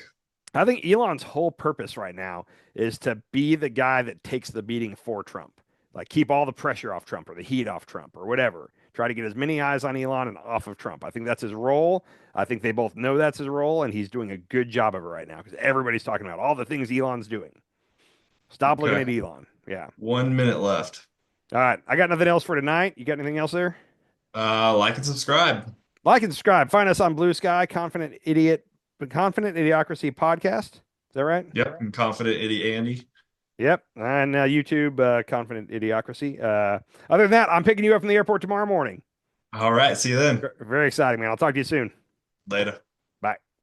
I think Elon's whole purpose right now is to be the guy that takes the beating for Trump. Like keep all the pressure off Trump or the heat off Trump or whatever. Try to get as many eyes on Elon and off of Trump. I think that's his role. I think they both know that's his role, and he's doing a good job of it right now because everybody's talking about all the things Elon's doing. Stop looking Okay. at Elon. Yeah. 1 minute left. All right. I got nothing else for tonight. You got anything else there? Like and subscribe. Like and subscribe. Find us on Blue Sky, Confident Idiocracy Podcast. Is that right? Yep. And confident Eddie Andy. Yep. And YouTube, Confident Idiocracy. Other than that, I'm picking you up from the airport tomorrow morning. All right. See you then. Very exciting, man. I'll talk to you soon. Later.